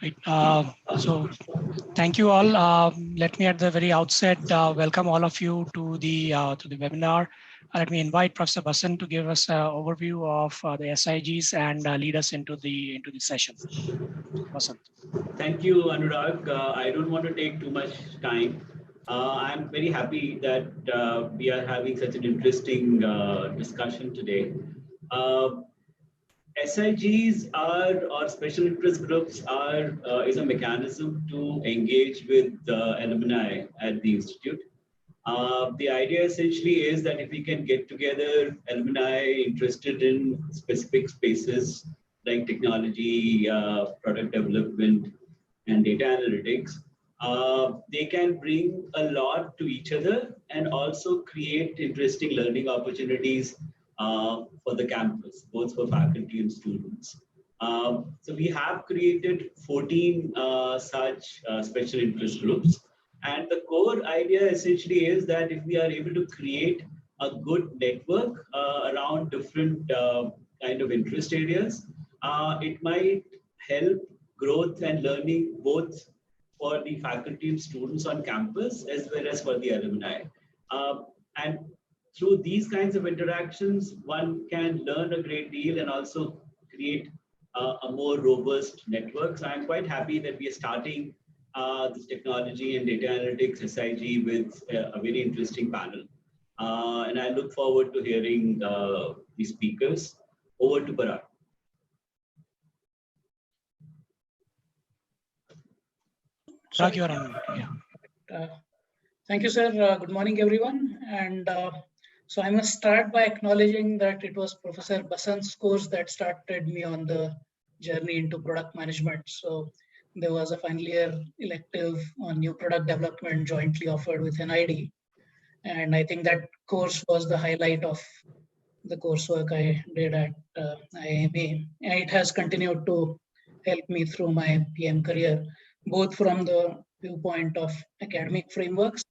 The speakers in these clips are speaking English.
Right. So thank you all. Let me at the very outset welcome all of you to the webinar. Let me invite Professor Basan to give us an overview of the SIGs and lead us into the session. Basan. Thank you, Anurag. I don't want to take too much time. I'm very happy that we are having such an interesting discussion today. SIGs are, or special interest groups are, is a mechanism to engage with alumni at the institute. The idea essentially is that if we can get together alumni interested in specific spaces like technology, product development, and data analytics, they can bring a lot to each other and also create interesting learning opportunities for the campus, both for faculty and students. So we have created 14 such special interest groups. And the core idea essentially is that if we are able to create a good network around different kind of interest areas, it might help growth and learning both for the faculty and students on campus as well as for the alumni. And through these kinds of interactions, one can learn a great deal and also create a more robust network. So I'm quite happy that we are starting this technology and data analytics SIG with a very interesting panel. And I look forward to hearing the speakers. Over to Parag. Parag, you are on. Yeah. Thank you, sir. Good morning, everyone. And so I must start by acknowledging that it was Professor Basan's course that started me on the journey into product management. So there was a final year elective on new product development jointly offered with NID. And I think that course was the highlight of the coursework I did at IIMA. And it has continued to help me through my PM career, both from the viewpoint of academic frameworks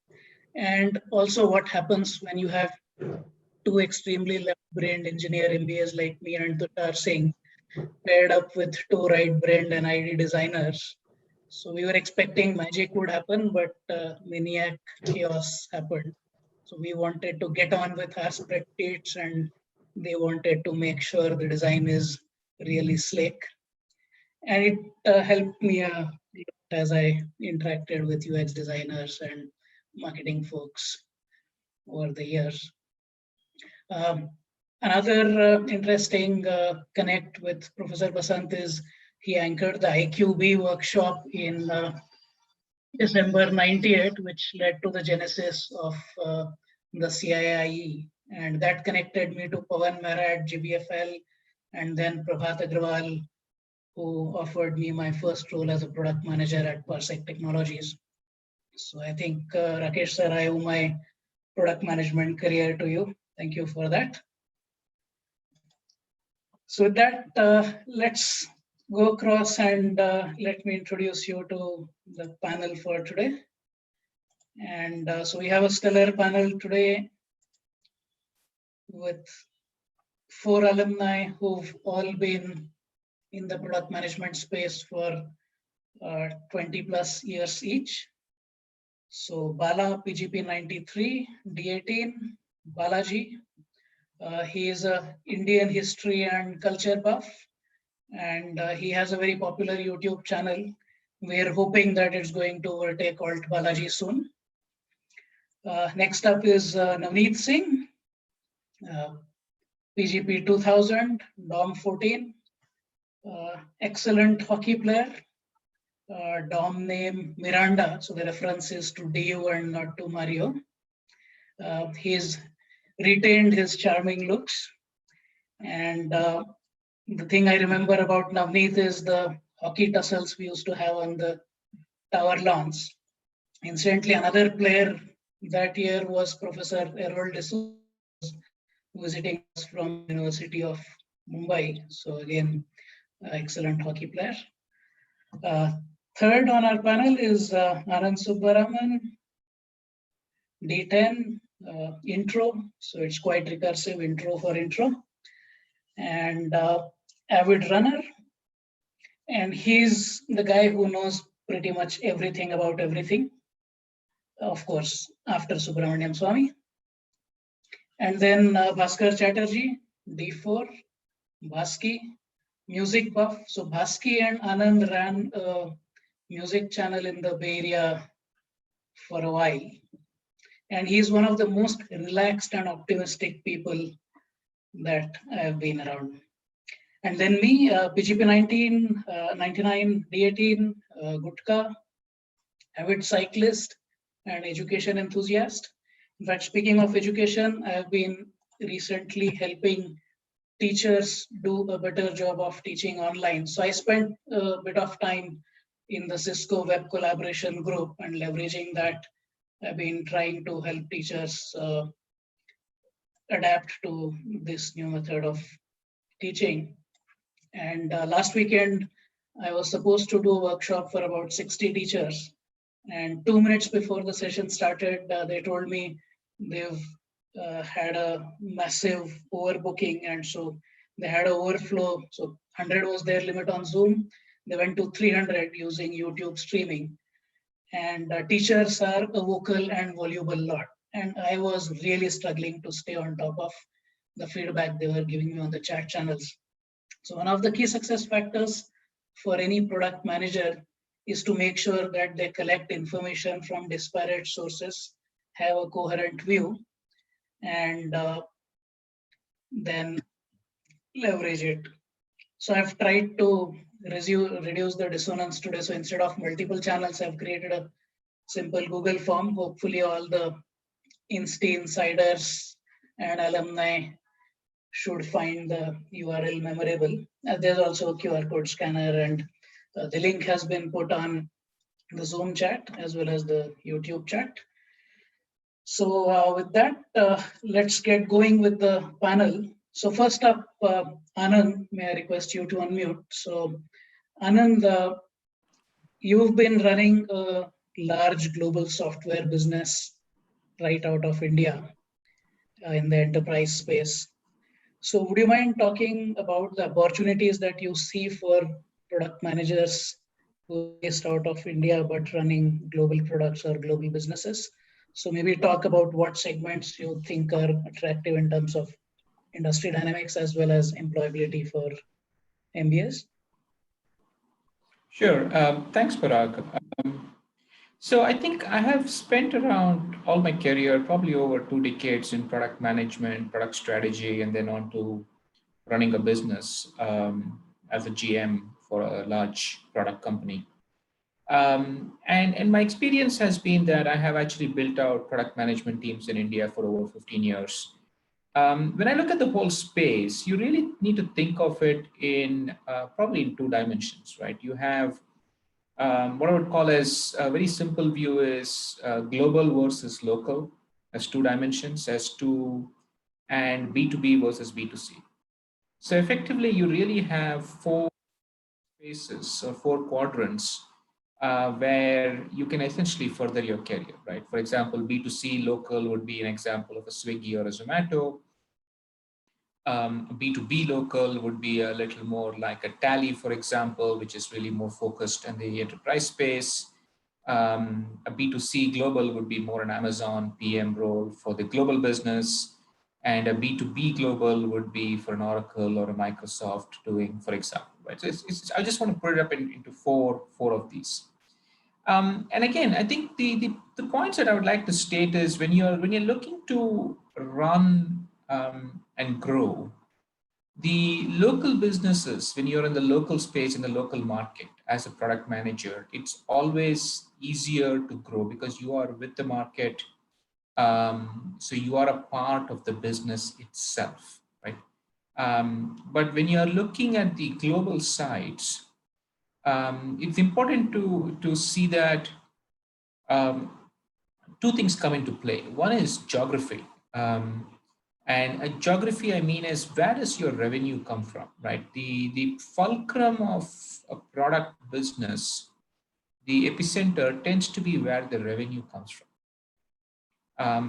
and also what happens when you have two extremely left-brained engineer MBAs like me and Tushar Singh paired up with two right-brained NID designers. So we were expecting magic would happen, but maniac chaos happened. So we wanted to get on with our spreadsheets and they wanted to make sure the design is really slick. And it helped me as I interacted with UX designers and marketing folks over the years. Another interesting connect with Professor Basant is he anchored the IQB workshop in December 98, which led to the genesis of the CIIE. And that connected me to Pawan Mehra at GBFL and then Prabhat Agrawal, who offered me my first role as a product manager at Parsec Technologies. So I think, Rakesh sir, I owe my product management career to you. Thank you for that. So with that, let's go across and let me introduce you to the panel for today. And so we have a stellar panel today with 4 alumni who've all been in the product management space for 20 plus years each. So Bala, PGP 93, D18, Balaji. He is a Indian history and culture buff, and he has a very popular YouTube channel. We're hoping that it's going to overtake Alt Balaji soon. Next up is Navneet Singh, PGP 2000, DOM 14, excellent hockey player, DOM name Miranda, so the reference is to Dio and not to Mario. He's retained his charming looks, and the thing I remember about Navneet is the hockey tussles we used to have on the tower lawns. Incidentally, another player that year was Professor Errol D'Souza, visiting us from University of Mumbai. So again, excellent hockey player. Third on our panel is Anand Subbaraman, D10, intro. So it's quite recursive, intro for intro. And avid runner. And he's the guy who knows pretty much everything about everything, of course, after Subbaraman Swami. And then Bhaskar Chatterjee, D4, Bhaski, music buff. So Bhaski and Anand ran a music channel in the Bay Area for a while. And he's one of the most relaxed and optimistic people that I've been around. And then me, PGP 19, 99, D18, Gutka, avid cyclist and education enthusiast. In fact, speaking of education, I have been recently helping teachers do a better job of teaching online. So I spent a bit of time in the Cisco web collaboration group, and leveraging that, I've been trying to help teachers adapt to this new method of teaching. And last weekend, I was supposed to do a workshop for about 60 teachers. And 2 minutes before the session started, they told me they've had a massive overbooking. And so they had an overflow. So 100 was their limit on Zoom. They went to 300 using YouTube streaming. And teachers are a vocal and voluble lot. And I was really struggling to stay on top of the feedback they were giving me on the chat channels. So one of the key success factors for any product manager is to make sure that they collect information from disparate sources, have a coherent view, and then leverage it. So I've tried to reduce the dissonance today. So instead of multiple channels, I've created a simple Google form. Hopefully all the Insta insiders and alumni should find the URL memorable. There's also a QR code scanner, and the link has been put on the Zoom chat as well as the YouTube chat. So with that, let's get going with the panel. So first up, Anand, may I request you to unmute? So Anand, you've been running a large global software business right out of India in the enterprise space. So would you mind talking about the opportunities that you see for product managers who are based out of India but running global products or global businesses? So maybe talk about what segments you think are attractive in terms of industry dynamics as well as employability for MBAs. Sure. Thanks, Parag. So I think I have spent around all my career, probably over 2 decades in product management, product strategy, and then on to running a business as a GM for a large product company. And my experience has been that I have actually built out product management teams in India for over 15 years. When I look at the whole space, you really need to think of it in probably in 2 dimensions, right? You have what I would call as a very simple view is global versus local as 2 dimensions, and B2B versus B2C. So effectively, you really have 4 spaces or 4 quadrants where you can essentially further your career, right? For example, B2C local would be an example of a Swiggy or a Zomato. B2B local would be a little more like a Tally, for example, which is really more focused in the enterprise space. A B2C global would be more an Amazon PM role for the global business. And a B2B global would be for an Oracle or a Microsoft doing, for example, right? So I just want to put it up into four of these. And again, I think the points that I would like to state is when you're looking to run and grow, the local businesses, when you're in the local space, in the local market as a product manager, it's always easier to grow because you are with the market. So you are a part of the business itself, right? But when you're looking at the global sides, it's important to see that 2 things come into play. One is geography. And a geography, I mean, is where does your revenue come from, right? The fulcrum of a product business, the epicenter tends to be where the revenue comes from.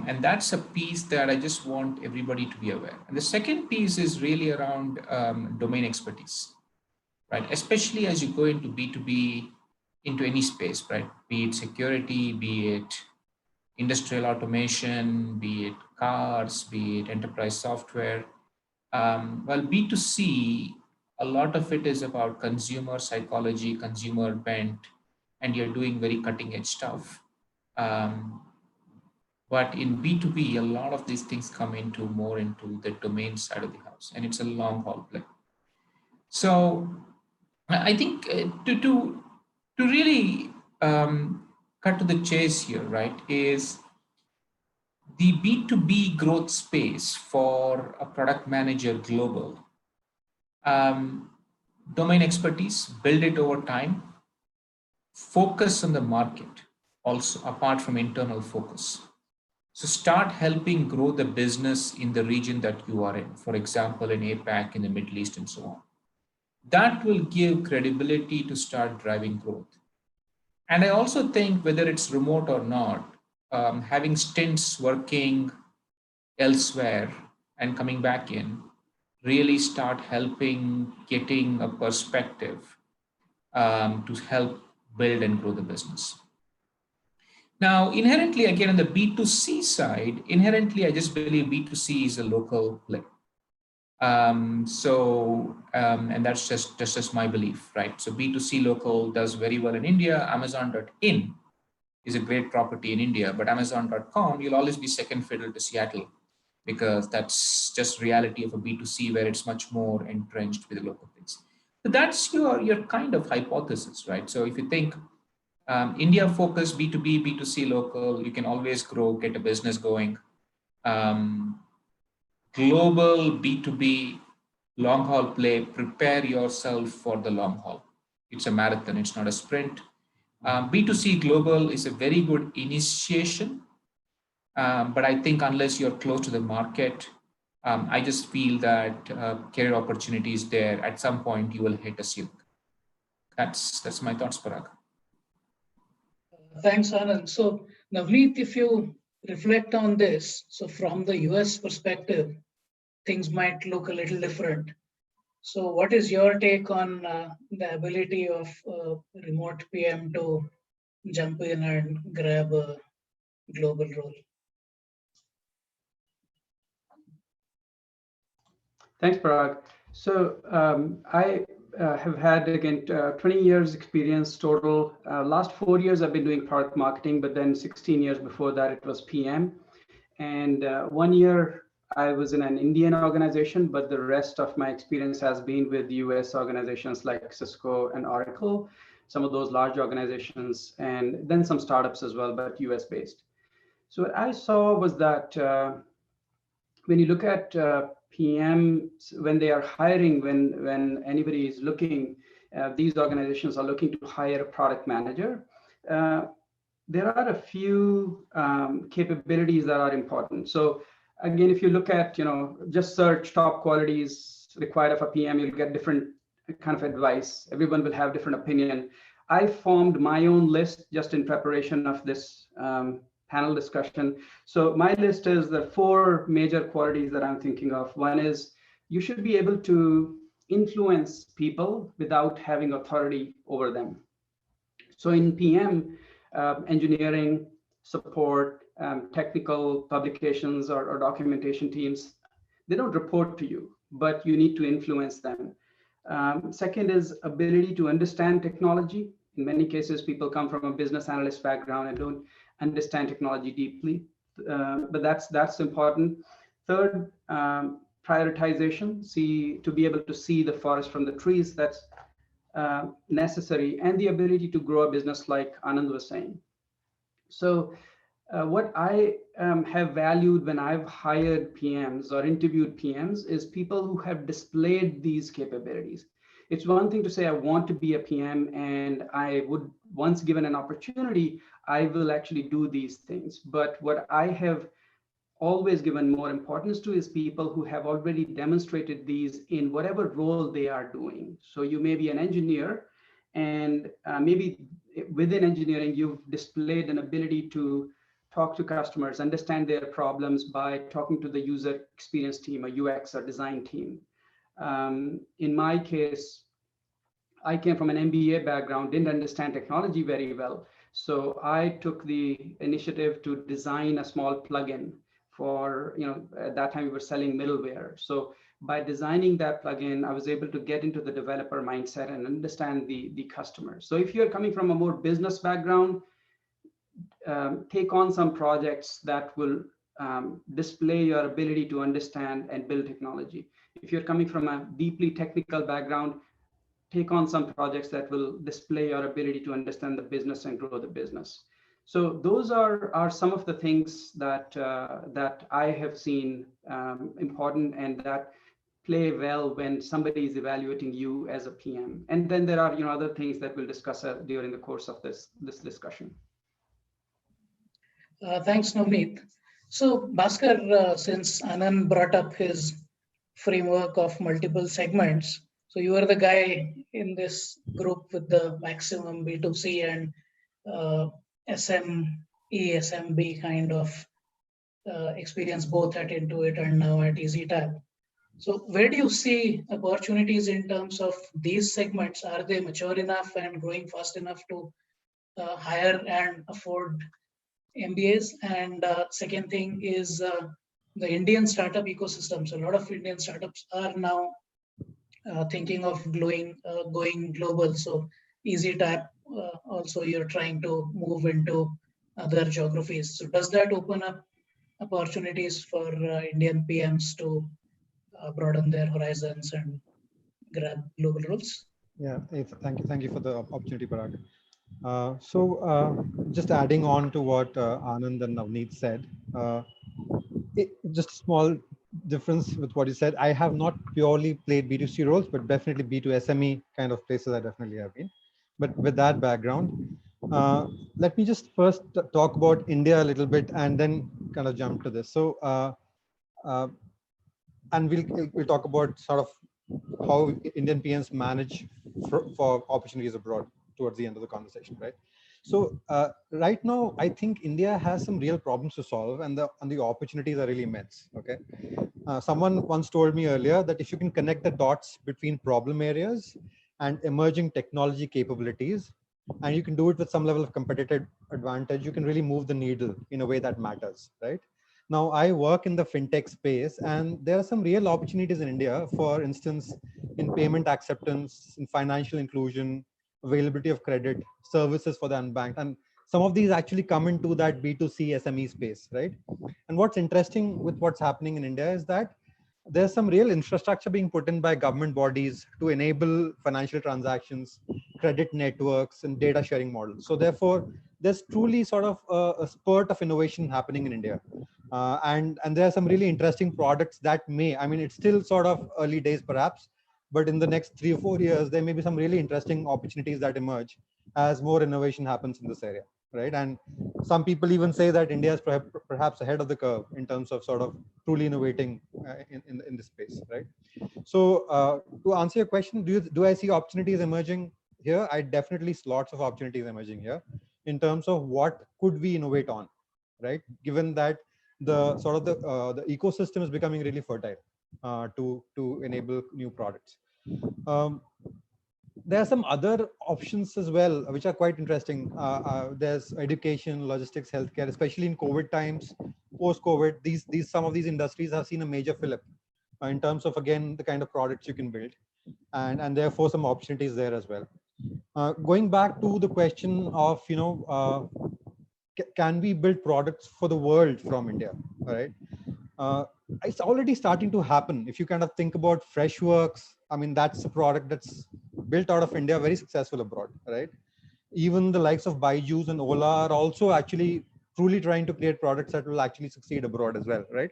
And that's a piece that I just want everybody to be aware. And the second piece is really around domain expertise. right? Especially as you go into B2B, into any space, right? Be it security, be it industrial automation, be it cars, be it enterprise software. Well, B2C, a lot of it is about consumer psychology, consumer bent, and you're doing very cutting edge stuff. But in B2B, a lot of these things come into more into the domain side of the house, and it's a long haul play. So I think to really cut to the chase here, right, is the B2B growth space for a product manager global. Domain expertise, build it over time, focus on the market also apart from internal focus. So start helping grow the business in the region that you are in, for example, in APAC, in the Middle East, and so on. That will give credibility to start driving growth. And I also think whether it's remote or not, having stints working elsewhere and coming back in really start helping getting a perspective to help build and grow the business. Now, inherently, again, on the B2C side, inherently, I just believe B2C is a local play. And that's just my belief, right? So B2C local does very well in India. Amazon.in is a great property in India, but Amazon.com, you'll always be second fiddle to Seattle because that's just reality of a B2C where it's much more entrenched with the local things. So that's your kind of hypothesis, right? So if you think India focused B2B, B2C local, you can always grow, get a business going. Global B2B long haul play, prepare yourself for the long haul. It's a marathon, it's not a sprint. B2C global is a very good initiation, but I think unless you're close to the market, I just feel that career opportunities there, at some point you will hit a ceiling. That's my thoughts, Parag. Thanks, Anand. So, Navneet, if you reflect on this, so from the US perspective, things might look a little different. So, what is your take on the ability of remote PM to jump in and grab a global role? Thanks, Parag. So I have had, again, 20 years experience total. Last 4 years, I've been doing product marketing, but then 16 years before that, it was PM. And 1 year, I was in an Indian organization, but the rest of my experience has been with US organizations like Cisco and Oracle, some of those large organizations, and then some startups as well, but US based. So what I saw was that when you look at PMs, when they are hiring, when anybody is looking, these organizations are looking to hire a product manager. There are a few capabilities that are important. So again, if you look at, just search top qualities required of a PM, you'll get different kind of advice. Everyone will have different opinion. I formed my own list just in preparation of this panel discussion. So my list is the 4 major qualities that I'm thinking of. One is you should be able to influence people without having authority over them. So in PM, engineering, support, technical publications or documentation teams, they don't report to you, but you need to influence them. Second is ability to understand technology. In many cases, people come from a business analyst background and don't understand technology deeply, but that's important. Third, prioritization, to be able to see the forest from the trees, that's necessary, and the ability to grow a business like Anand was saying. So what I have valued when I've hired PMs or interviewed PMs is people who have displayed these capabilities. It's one thing to say, I want to be a PM and I would, once given an opportunity, I will actually do these things. But what I have always given more importance to is people who have already demonstrated these in whatever role they are doing. So you may be an engineer, and maybe within engineering, you've displayed an ability to talk to customers, understand their problems by talking to the user experience team, a UX or design team. In my case, I came from an MBA background, didn't understand technology very well. So I took the initiative to design a small plugin for, at that time we were selling middleware. So by designing that plugin, I was able to get into the developer mindset and understand the customer. So if you're coming from a more business background, take on some projects that will display your ability to understand and build technology. If you're coming from a deeply technical background, take on some projects that will display your ability to understand the business and grow the business. So those are some of the things that that I have seen important and that play well when somebody is evaluating you as a PM. And then there are other things that we'll discuss during the course of this discussion. Thanks, Navneet. So, Bhaskar, since Anand brought up his framework of multiple segments, so you are the guy in this group with the maximum B2C and SME, SMB kind of experience both at Intuit and now at Ezetap. So, where do you see opportunities in terms of these segments? Are they mature enough and growing fast enough to hire and afford MBAs? And second thing is the Indian startup ecosystem. So a lot of Indian startups are now thinking of going global. So Ezetap, also you're trying to move into other geographies. So does that open up opportunities for Indian PMs to broaden their horizons and grab global roles? Yeah, thank you for the opportunity, Parag. Just adding on to what Anand and Navneet said, just a small difference with what you said. I have not purely played B2C roles, but definitely B2SME kind of places I definitely have been. But with that background, let me just first talk about India a little bit and then kind of jump to this. So, and we'll talk about sort of how Indian PMs manage for opportunities abroad towards the end of the conversation, right? So right now, I think India has some real problems to solve, and the opportunities are really immense. Okay, someone once told me earlier that if you can connect the dots between problem areas and emerging technology capabilities, and you can do it with some level of competitive advantage, you can really move the needle in a way that matters, right? Now, I work in the fintech space, and there are some real opportunities in India, for instance, in payment acceptance, in financial inclusion, availability of credit, services for the unbanked. And some of these actually come into that B2C SME space, right? And what's interesting with what's happening in India is that there's some real infrastructure being put in by government bodies to enable financial transactions, credit networks, and data sharing models. So therefore, there's truly sort of a spurt of innovation happening in India. And there are some really interesting products that it's still sort of early days perhaps, but in the next 3 or 4 years, there may be some really interesting opportunities that emerge as more innovation happens in this area, right? And some people even say that India is perhaps ahead of the curve in terms of sort of truly innovating in this space, right? So to answer your question, do I see opportunities emerging here? I definitely see lots of opportunities emerging here in terms of what could we innovate on, right? Given that the sort of the ecosystem is becoming really fertile to enable new products. There are some other options as well, which are quite interesting. There's education, logistics, healthcare, especially in COVID times, post-COVID, some of these industries have seen a major fillip in terms of, again, the kind of products you can build, and therefore some opportunities there as well. Going back to the question of, can we build products for the world from India, right? It's already starting to happen. If you kind of think about Freshworks, that's a product that's built out of India, very successful abroad, right? Even the likes of Byju's and Ola are also actually truly trying to create products that will actually succeed abroad as well, right?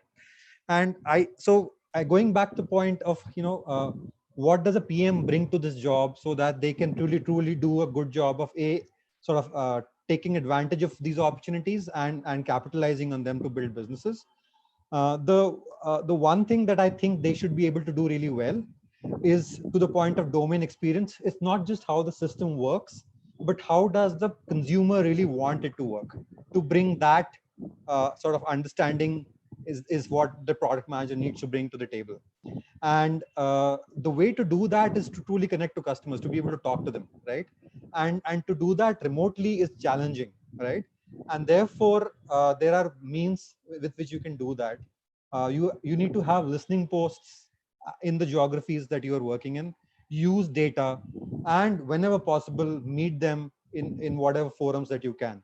And going back to the point of, what does a PM bring to this job so that they can truly do a good job of taking advantage of these opportunities and capitalizing on them to build businesses. The one thing that I think they should be able to do really well is to the point of domain experience. It's not just how the system works, but how does the consumer really want it to work, to bring that sort of understanding is what the product manager needs to bring to the table. And the way to do that is to truly connect to customers, to be able to talk to them, right? And to do that remotely is challenging, right? And therefore, there are means with which you can do that. You need to have listening posts in the geographies that you are working in, use data, and whenever possible, meet them in whatever forums that you can.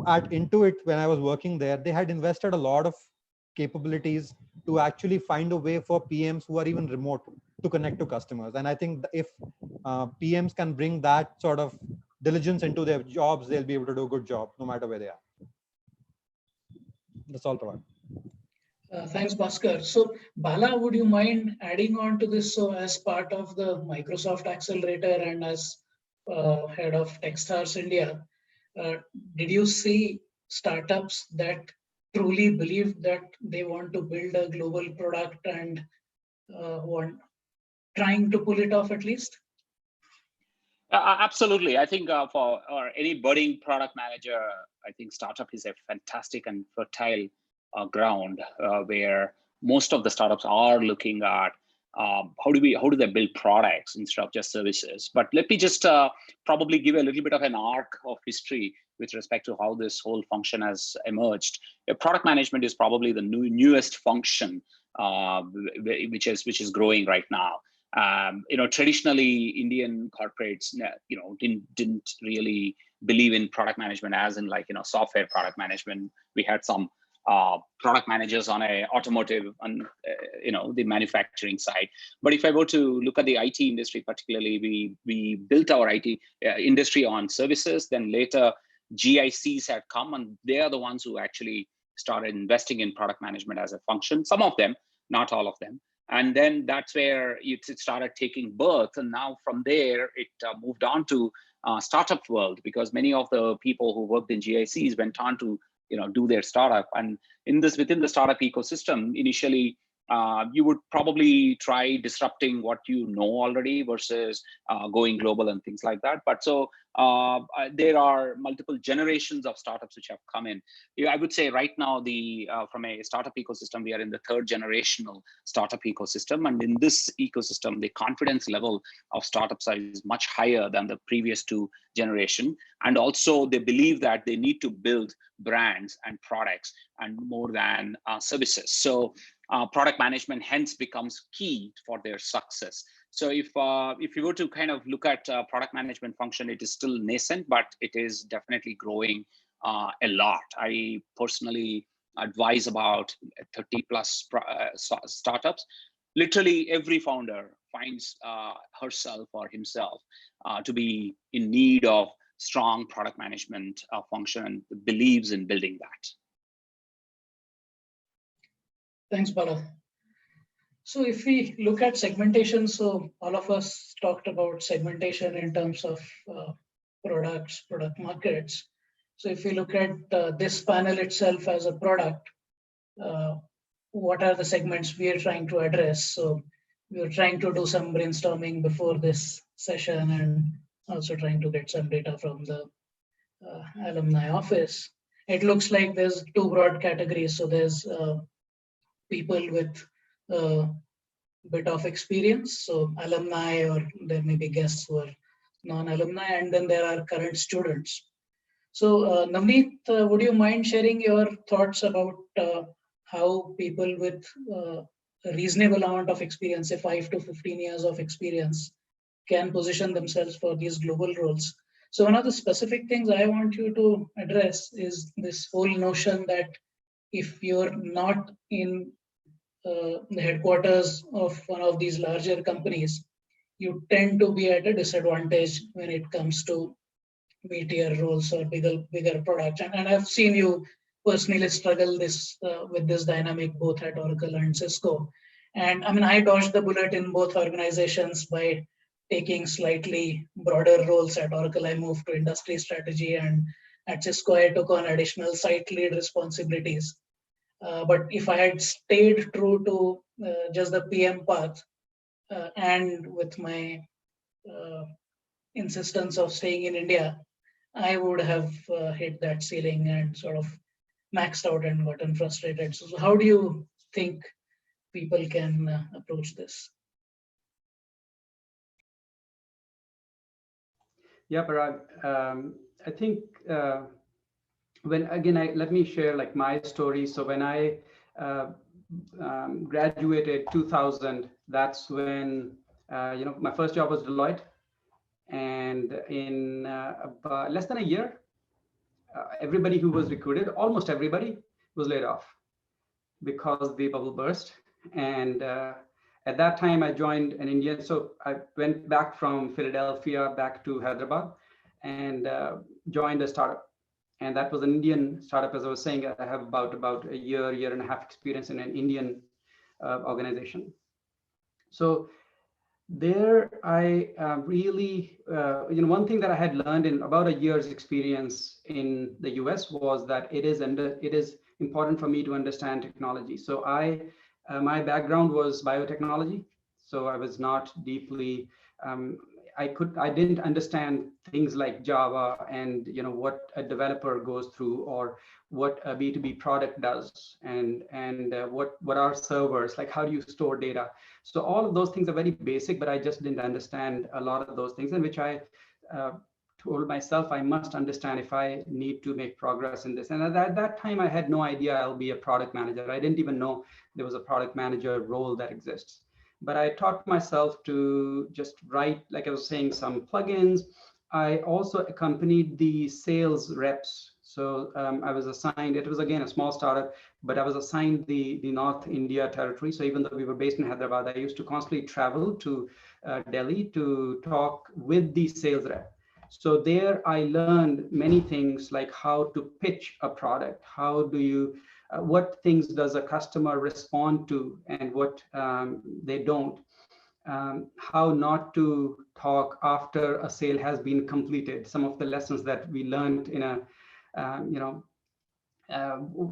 At Intuit, when I was working there, they had invested a lot of capabilities to actually find a way for PMs who are even remote to connect to customers. And I think if PMs can bring that sort of diligence into their jobs, they'll be able to do a good job no matter where they are. That's all, Parag. Thanks, Bhaskar. So, Bala, would you mind adding on to this? So, as part of the Microsoft Accelerator and as head of Techstars India, did you see startups that truly believe that they want to build a global product and trying to pull it off at least? Absolutely. I think for any budding product manager, I think startup is a fantastic and fertile ground where most of the startups are looking at how do they build products instead of just services. But let me just probably give a little bit of an arc of history with respect to how this whole function has emerged. Product management is probably the newest function which is growing right now. Traditionally Indian corporates, didn't really believe in product management as in software product management. We had some product managers on a automotive and the manufacturing side. But if I were to look at the IT industry, particularly, we built our IT industry on services. Then later GICs had come, and they are the ones who actually started investing in product management as a function. Some of them, not all of them. And then that's where it started taking birth. And now from there, it moved on to startup world, because many of the people who worked in GICs went on to do their startup. And within the startup ecosystem, initially, you would probably try disrupting what you know already versus going global and things like that. But so there are multiple generations of startups which have come in. I would say right now, from a startup ecosystem, we are in the third generational startup ecosystem. And in this ecosystem, the confidence level of startups is much higher than the previous two generation. And also they believe that they need to build brands and products and more than services. So product management hence becomes key for their success. So if you were to kind of look at product management function, it is still nascent, but it is definitely growing a lot. I personally advise about 30 plus startups. Literally every founder finds herself or himself to be in need of strong product management function and believes in building that. Thanks, Bala. So if we look at segmentation, so all of us talked about segmentation in terms of products, product markets. So if we look at this panel itself as a product, what are the segments we are trying to address? So we were trying to do some brainstorming before this session and also trying to get some data from the alumni office. It looks like there's two broad categories. So there's people with a bit of experience, so alumni, or there may be guests who are non-alumni, and then there are current students. So Navneet, would you mind sharing your thoughts about how people with a reasonable amount of experience, say 5 to 15 years of experience, can position themselves for these global roles? So one of the specific things I want you to address is this whole notion that if you're not in the headquarters of one of these larger companies, you tend to be at a disadvantage when it comes to meatier roles or bigger products. And I've seen you personally struggle with this dynamic both at Oracle and Cisco. And I mean, I dodged the bullet in both organizations by taking slightly broader roles. At Oracle, I moved to industry strategy, and at Cisco, I took on additional site lead responsibilities. But if I had stayed true to just the PM path and with my insistence of staying in India, I would have hit that ceiling and sort of maxed out and gotten frustrated. So how do you think people can approach this? Yeah, Parag. I think let me share like my story. So when I graduated 2000, that's when my first job was Deloitte, and in about less than a year, everybody who was recruited, almost everybody, was laid off because the bubble burst. And at that time, I joined an Indian. So I went back from Philadelphia back to Hyderabad and joined a startup. And that was an Indian startup. As I was saying, I have about a year and a half experience in an Indian organization. So there I really, one thing that I had learned in about a year's experience in the US was that it is important for me to understand technology. So my background was biotechnology. So I was not deeply, I didn't understand things like Java and what a developer goes through, or what a B2B product does, and what are servers, like how do you store data. So all of those things are very basic, but I just didn't understand a lot of those things, and which I told myself I must understand if I need to make progress in this. And at that time, I had no idea I'll be a product manager. I didn't even know there was a product manager role that exists. But I taught myself to just write, like I was saying, some plugins. I also accompanied the sales reps. So I was assigned, it was again a small startup, but I was assigned the North India territory. So even though we were based in Hyderabad, I used to constantly travel to Delhi to talk with the sales rep. So there I learned many things, like how to pitch a product, how do you, what things does a customer respond to and what they don't, how not to talk after a sale has been completed. Some of the lessons that we learned in a,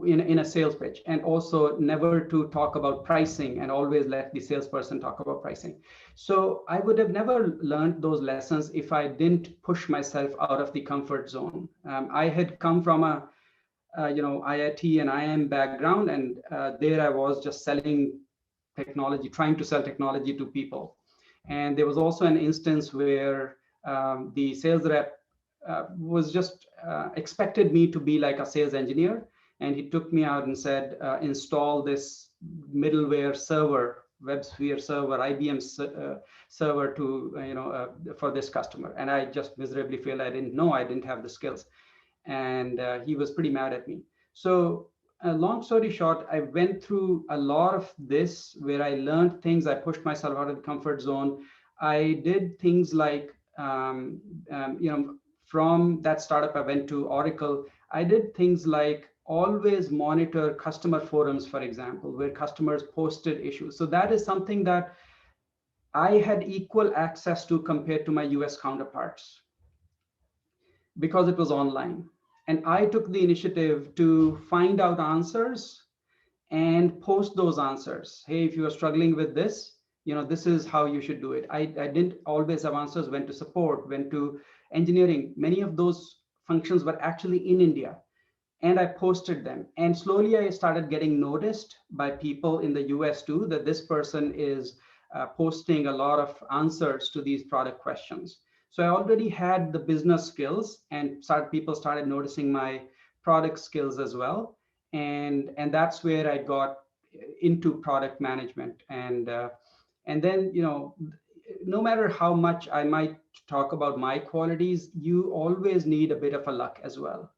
in a sales pitch, and also never to talk about pricing and always let the salesperson talk about pricing. So I would have never learned those lessons if I didn't push myself out of the comfort zone. I had come from a IIT and IIM background, and there I was just selling technology, trying to sell technology to people. And there was also an instance where the sales rep was just expected me to be like a sales engineer. And he took me out and said, install this middleware server, WebSphere server, IBM server to, for this customer. And I just miserably failed. I didn't know, I didn't have the skills. And he was pretty mad at me. So long story short, I went through a lot of this where I learned things. I pushed myself out of the comfort zone. I did things like, from that startup, I went to Oracle. I did things like always monitor customer forums, for example, where customers posted issues. So that is something that I had equal access to compared to my US counterparts, because it was online. And I took the initiative to find out answers and post those answers. Hey, if you are struggling with this, this is how you should do it. I didn't always have answers, went to support, went to engineering. Many of those functions were actually in India, and I posted them. And slowly I started getting noticed by people in the US too, that this person is posting a lot of answers to these product questions. So I already had the business skills, and people started noticing my product skills as well. And that's where I got into product management. And then, no matter how much I might talk about my qualities, you always need a bit of a luck as well.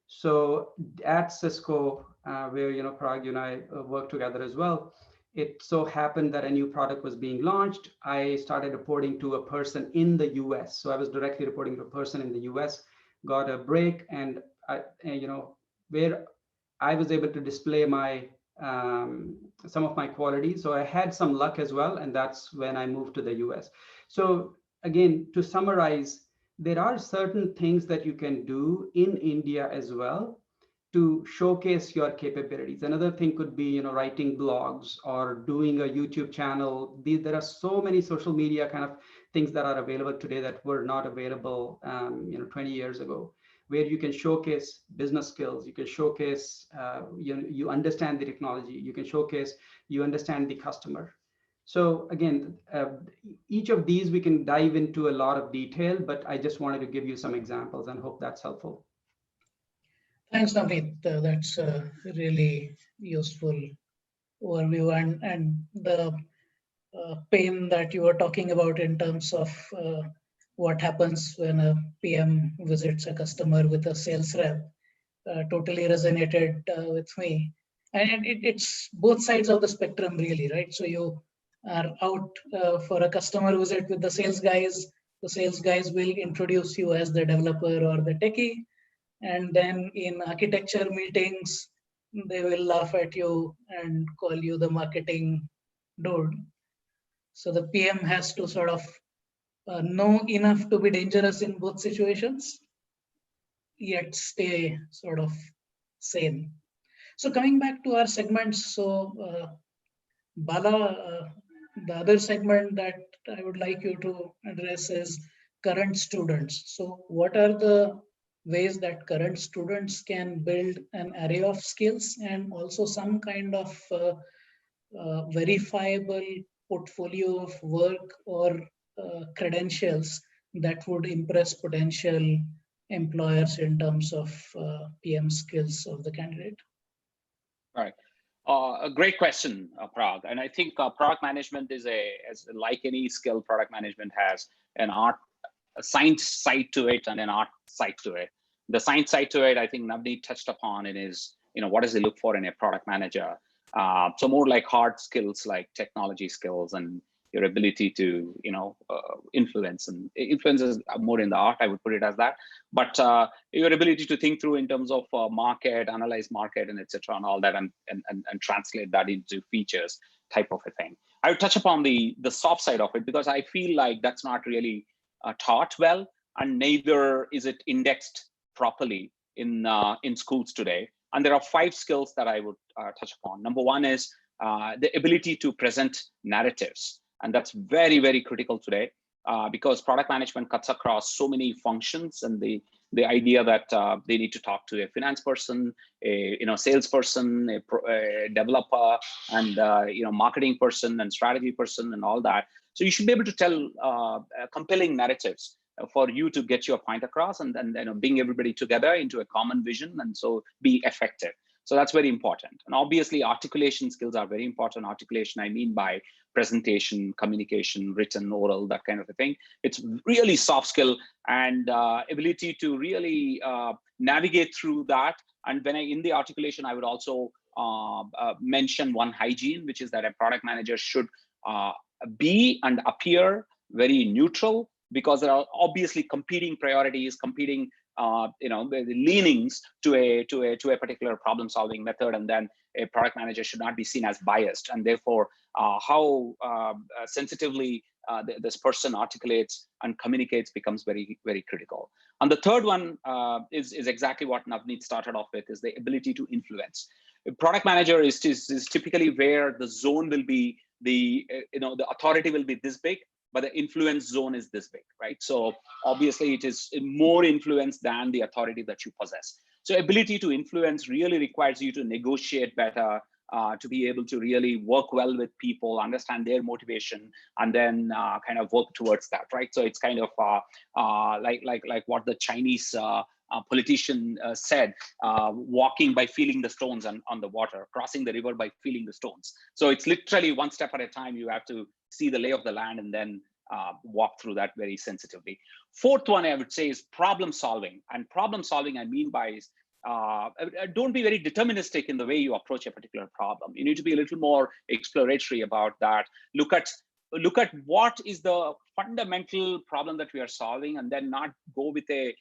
So at Cisco, where, Parag, you and I work together as well, it so happened that a new product was being launched. I started reporting to a person in the US. So I was directly reporting to a person in the US, got a break, and where I was able to display my some of my qualities. So I had some luck as well, and that's when I moved to the US. So again, to summarize, there are certain things that you can do in India as well to showcase your capabilities. Another thing could be, writing blogs or doing a YouTube channel. There are so many social media kind of things that are available today that were not available, 20 years ago. where you can showcase business skills, you can showcase, you understand the technology, you can showcase, you understand the customer. So again, each of these we can dive into a lot of detail, but I just wanted to give you some examples and hope that's helpful. Thanks, Navneet. That's a really useful overview, and the pain that you were talking about in terms of what happens when a PM visits a customer with a sales rep totally resonated with me. And it's both sides of the spectrum, really, right? So you are out for a customer visit with the sales guys. The sales guys will introduce you as the developer or the techie. And then in architecture meetings, they will laugh at you and call you the marketing dude. So the PM has to sort of know enough to be dangerous in both situations, yet stay sort of sane. So coming back to our segments, so Bala, the other segment that I would like you to address is current students. So what are the ways that current students can build an array of skills and also some kind of verifiable portfolio of work or credentials that would impress potential employers in terms of PM skills of the candidate? Right. A great question, Parag. And I think product management is like any skill, product management has an art, a science side to it and an art side to it. The science side to it, I think Navneet touched upon it is, what does he look for in a product manager? So more like hard skills, like technology skills and your ability to, influence. And influence is more in the art, I would put it as that. But your ability to think through in terms of market, analyze market, and etc. and all that, and translate that into features type of a thing. I would touch upon the soft side of it because I feel like that's not really taught well, and neither is it indexed properly in schools today. And there are 5 skills that I would touch upon. Number 1 is the ability to present narratives. And that's very, very critical today because product management cuts across so many functions, and the idea that they need to talk to a finance person, a salesperson, a developer, and marketing person and strategy person and all that. So you should be able to tell compelling narratives for you to get your point across and bring everybody together into a common vision and so be effective. So that's very important. And obviously articulation skills are very important. Articulation, I mean by presentation, communication, written, oral, that kind of a thing. It's really soft skill and ability to really navigate through that. And when in the articulation, I would also mention one hygiene, which is that a product manager should be and appear very neutral, because there are obviously competing priorities, competing leanings to a particular problem solving method, and then a product manager should not be seen as biased, and therefore how sensitively this person articulates and communicates becomes very, very critical. And the third one is exactly what Navneet started off with, is the ability to influence. A product manager is typically where the zone will be the authority will be this big, but the influence zone is this big, right? So obviously it is more influence than the authority that you possess. So ability to influence really requires you to negotiate better, to be able to really work well with people, understand their motivation, and then kind of work towards that, right? So it's kind of like what the Chinese politician said, walking by feeling the stones on the water, crossing the river by feeling the stones. So it's literally one step at a time. You have to see the lay of the land and then walk through that very sensitively. Fourth one I would say is problem solving. And problem solving I mean by is don't be very deterministic in the way you approach a particular problem. You need to be a little more exploratory about that. Look at what is the fundamental problem that we are solving, and then not go with a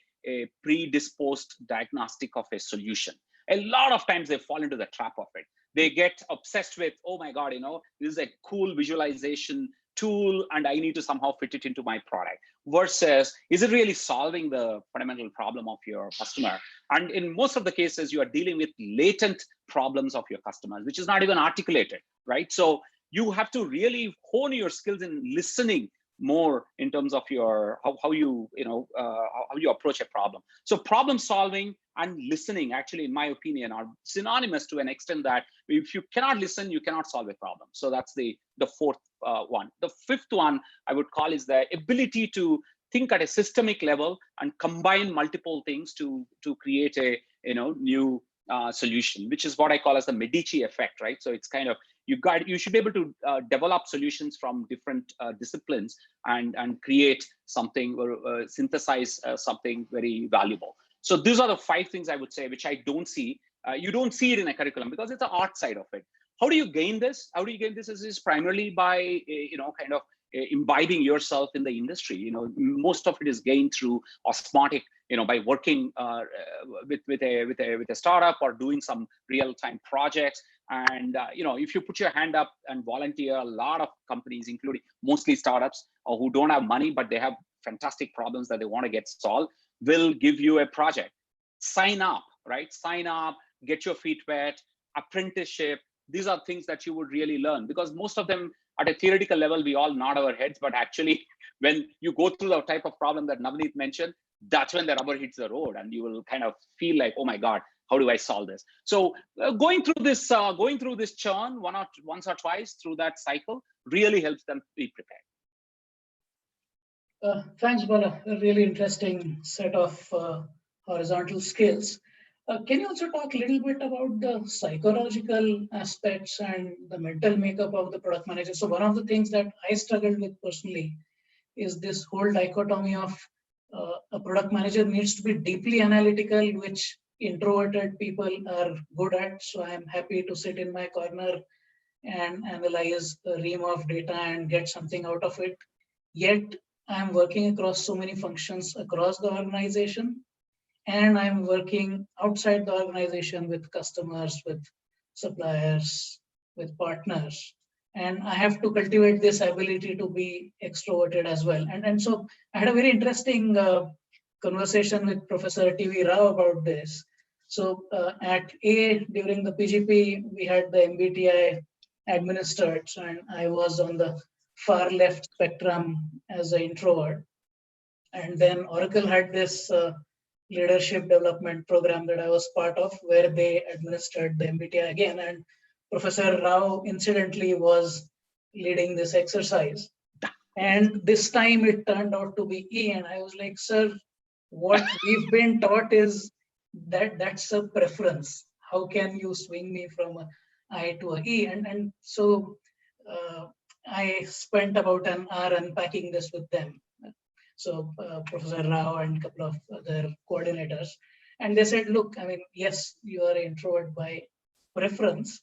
predisposed diagnostic of a solution. A lot of times they fall into the trap of it. They get obsessed with, oh my God, this is a cool visualization tool and I need to somehow fit it into my product, versus is it really solving the fundamental problem of your customer? And in most of the cases, you are dealing with latent problems of your customers, which is not even articulated, right? So you have to really hone your skills in listening more in terms of your how you how you approach a problem. So problem solving and listening, actually, in my opinion, are synonymous to an extent that if you cannot listen, you cannot solve a problem. So that's the fourth one. The fifth one I would call is the ability to think at a systemic level and combine multiple things to create a new solution, which is what I call as the Medici effect, right? So it's kind of you should be able to develop solutions from different disciplines and create something or synthesize something very valuable. So these are the 5 things I would say, which I don't see. You don't see it in a curriculum because it's the art side of it. How do you gain this? How do you gain this? Is primarily by kind of imbibing yourself in the industry. Most of it is gained through osmotic, by working with a startup or doing some real-time projects. And if you put your hand up and volunteer, a lot of companies, including mostly startups who don't have money but they have fantastic problems that they want to get solved, will give you a project. Sign up, right? Sign up, get your feet wet, apprenticeship. These are things that you would really learn, because most of them at a theoretical level, we all nod our heads, but actually when you go through the type of problem that Navneet mentioned, that's when the rubber hits the road and you will kind of feel like, oh my God, how do I solve this? So going through this churn once or twice through that cycle really helps them be prepared. Thanks, Bala. A really interesting set of horizontal skills. Can you also talk a little bit about the psychological aspects and the mental makeup of the product manager? So one of the things that I struggled with personally is this whole dichotomy of a product manager needs to be deeply analytical, which introverted people are good at. So I'm happy to sit in my corner and analyze a ream of data and get something out of it. Yet I'm working across so many functions across the organization, and I'm working outside the organization with customers, with suppliers, with partners. And I have to cultivate this ability to be extroverted as well. And so I had a very interesting conversation with Professor T.V. Rao about this. So at A, during the PGP, we had the MBTI administered, and I was on the far left spectrum as an introvert. And then Oracle had this leadership development program that I was part of, where they administered the MBTI again. And Professor Rao incidentally was leading this exercise. And this time it turned out to be E. And I was like, sir, what we've been taught is that that's a preference. How can you swing me from an I to an E? And so I spent about an hour unpacking this with them. So Professor Rao and a couple of other coordinators. And they said, look, I mean, yes, you are an introvert by preference,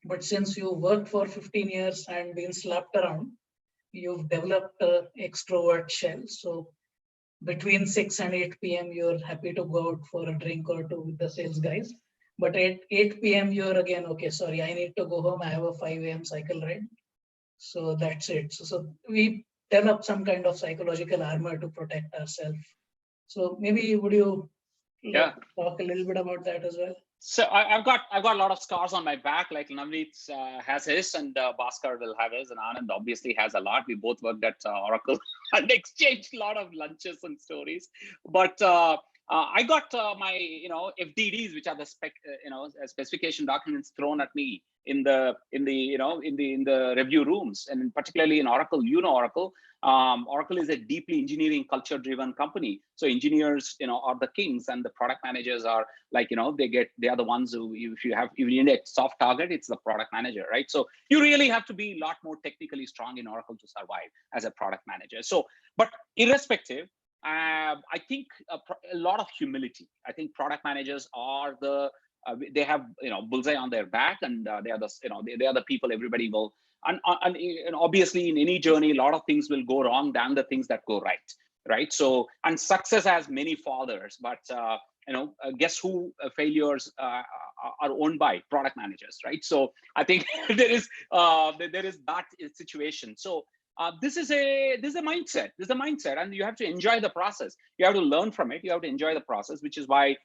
but since you worked for 15 years and been slapped around, you've developed an extrovert shell. So between 6 and 8 p.m., you're happy to go out for a drink or two with the sales guys. But at 8 p.m., you're again, okay, sorry, I need to go home. I have a 5 a.m. cycle ride. So that's it. So we develop some kind of psychological armor to protect ourselves. So maybe would you talk a little bit about that as well? So I've got a lot of scars on my back, like Navneet has his, and Bhaskar will have his, and Anand obviously has a lot. We both worked at Oracle and exchanged a lot of lunches and stories. But I got my FDDs, which are the specification documents, thrown at me in the review rooms, and particularly in Oracle. Oracle. Oracle is a deeply engineering culture-driven company. So engineers, are the kings, and the product managers are like, they are the ones who, if you need a soft target, it's the product manager, right? So you really have to be a lot more technically strong in Oracle to survive as a product manager. So, but irrespective, I think a lot of humility. I think product managers are they have bullseye on their back, and they are they are the people everybody will. And obviously in any journey, a lot of things will go wrong than the things that go right? So, and success has many fathers, but guess who failures are owned by product managers, right? So I think there is that situation. So this is a mindset. This is a mindset, and you have to enjoy the process. You have to learn from it. You have to enjoy the process, which is why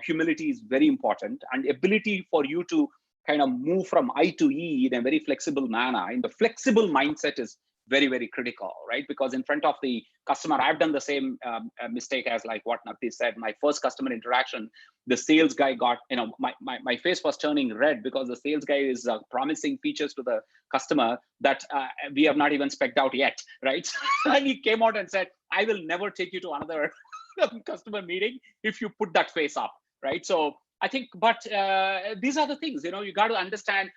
humility is very important, and ability for you to kind of move from I to E in a very flexible manner. And the flexible mindset is very, very critical, right? Because in front of the customer, I've done the same mistake as like what Navneet said. My first customer interaction, the sales guy got, my face was turning red because the sales guy is promising features to the customer that we have not even spec'd out yet, right? And he came out and said, I will never take you to another customer meeting if you put that face up, right? So I think, but these are the things, you got to understand.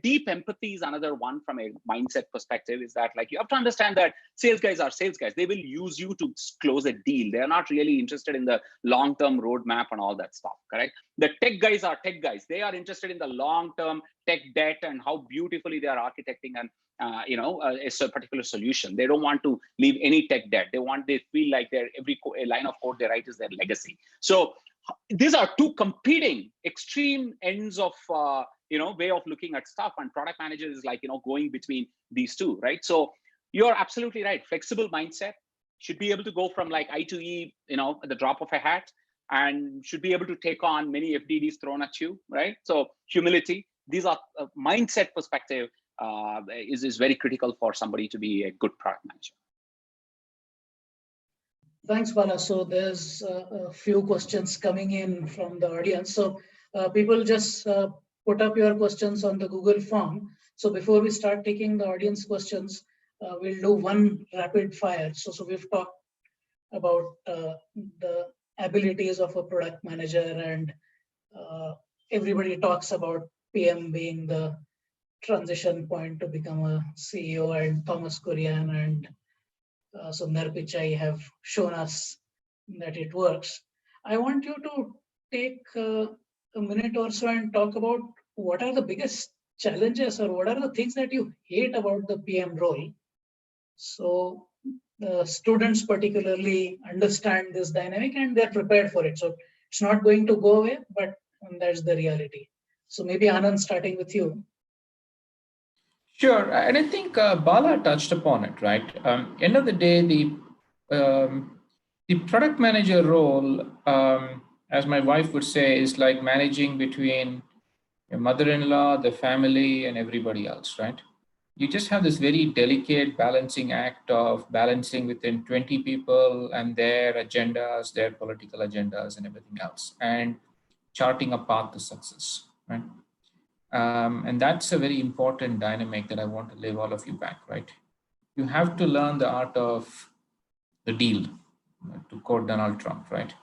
Deep empathy is another one from a mindset perspective, is that like you have to understand that sales guys are sales guys. They will use you to close a deal. They're not really interested in the long-term roadmap and all that stuff, correct? The tech guys are tech guys. They are interested in the long-term tech debt and how beautifully they are architecting and a particular solution. They don't want to leave any tech debt. They feel like every line of code they write is their legacy. So these are two competing extreme ends of way of looking at stuff, and product manager is like going between these two, right? So you're absolutely right. Flexible mindset, should be able to go from like I to E, at the drop of a hat, and should be able to take on many FDDs thrown at you, right? So humility, these are mindset perspective is very critical for somebody to be a good product manager. Thanks, Bala. So there's a few questions coming in from the audience. So people just put up your questions on the Google form. So before we start taking the audience questions, we'll do one rapid fire. So we've talked about the abilities of a product manager, and everybody talks about PM being the transition point to become a CEO, and Thomas Kurian and Sundar Pichai have shown us that it works. I want you to take a minute or so and talk about what are the biggest challenges, or what are the things that you hate about the PM role. So the students particularly understand this dynamic and they're prepared for it. So it's not going to go away, but that's the reality. So maybe Anand, starting with you. Sure, and I think Bala touched upon it, right? End of the day, the product manager role, as my wife would say, is like managing between your mother-in-law, the family, and everybody else, right? You just have this very delicate balancing act of balancing within 20 people and their agendas, their political agendas, and everything else, and charting a path to success, right? And that's a very important dynamic that I want to leave all of you back, right? You have to learn the art of the deal, to quote Donald Trump, right?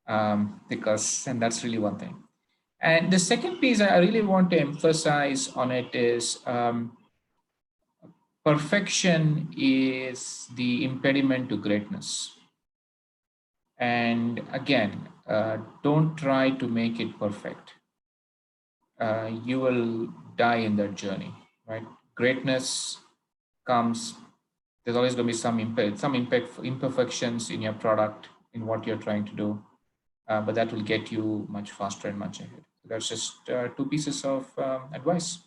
And that's really one thing. And the second piece I really want to emphasize on it is perfection is the impediment to greatness. And again, don't try to make it perfect. You will die in that journey, right? Greatness comes, there's always going to be some imperfections in your product, in what you're trying to do, but that will get you much faster and much ahead. That's just two pieces of advice.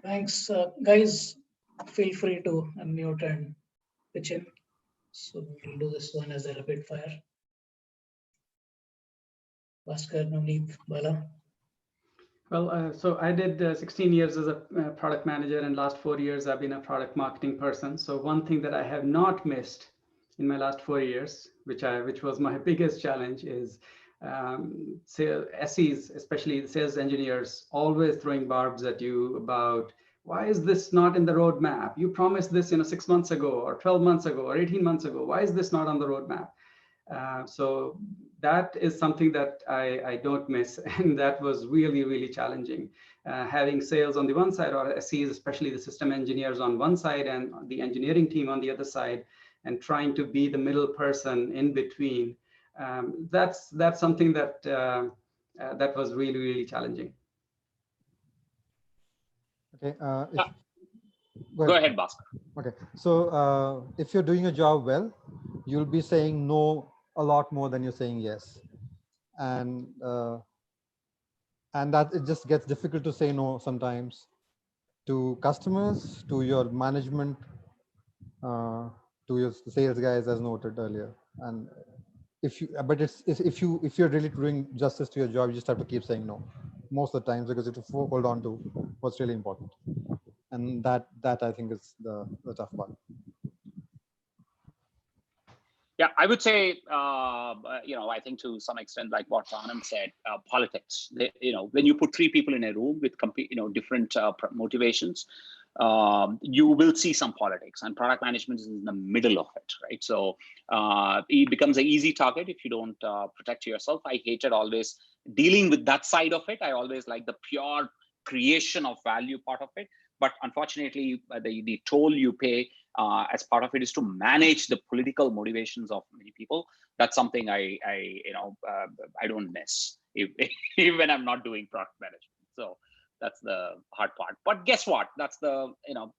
Thanks, guys. Feel free to unmute and pitch in. So we'll do this one as a rapid fire. Bhaskar, Navneet, Bala. Well, so I did 16 years as a product manager, and last 4 years I've been a product marketing person. So one thing that I have not missed in my last 4 years, which was my biggest challenge, is SEs, especially sales engineers, always throwing barbs at you about, why is this not in the roadmap? You promised this 6 months ago, or 12 months ago, or 18 months ago. Why is this not on the roadmap? So that is something that I don't miss, and that was really, really challenging. Having sales on the one side, or SEs, especially the system engineers on one side, and the engineering team on the other side, and trying to be the middle person in between. That's something that that was really, really challenging. Okay. Go ahead, Bhaskar. Okay. So if you're doing a job well, you'll be saying no a lot more than you're saying yes. And that it just gets difficult to say no sometimes to customers, to your management, to your sales guys, as noted earlier. And if you're really doing justice to your job, you just have to keep saying no. most of the times, because you have to hold on to what's really important. And that I think is the tough part. Yeah, I would say, I think to some extent, like what Anand said, politics. When you put three people in a room with different motivations, you will see some politics, and product management is in the middle of it, right? So it becomes an easy target if you don't protect yourself. I hated always dealing with that side of it. I always like the pure creation of value part of it. But unfortunately, the toll you pay as part of it is to manage the political motivations of many people. That's something I don't miss even when I'm not doing product management. So that's the hard part. But guess what? That's the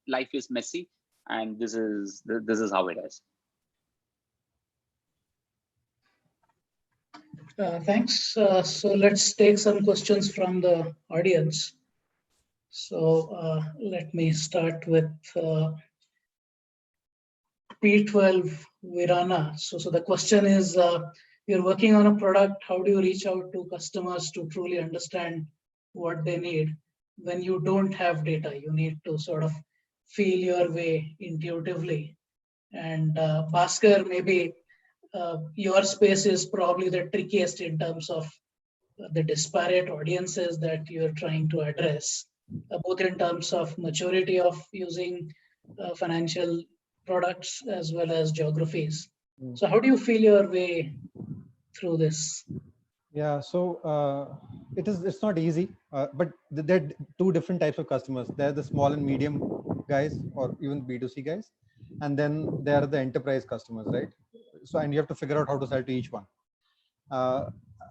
life is messy, and this is how it is. Thanks. So let's take some questions from the audience. So let me start with P12 Virana. So the question is, you're working on a product. How do you reach out to customers to truly understand what they need when you don't have data? You need to sort of feel your way intuitively. And Bhaskar, maybe your space is probably the trickiest in terms of the disparate audiences that you're trying to address, both in terms of maturity of using financial products as well as geographies. So how do you feel your way through this? Yeah, so it's not easy, but there are two different types of customers. There are the small and medium guys, or even B2C guys, and then there are the enterprise customers, right? So, and you have to figure out how to sell to each one.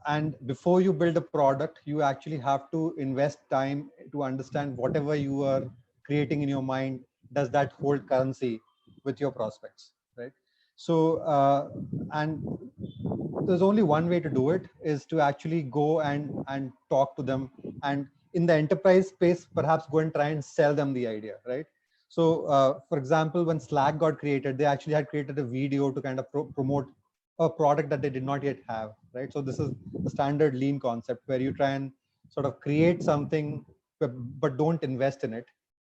And before you build a product, you actually have to invest time to understand whatever you are creating in your mind, does that hold currency with your prospects, right? So, and there's only one way to do it, is to actually go and talk to them, and in the enterprise space, perhaps go and try and sell them the idea, right? So, for example, when Slack got created, they actually had created a video to kind of promote a product that they did not yet have, right? So this is the standard lean concept, where you try and sort of create something, but don't invest in it,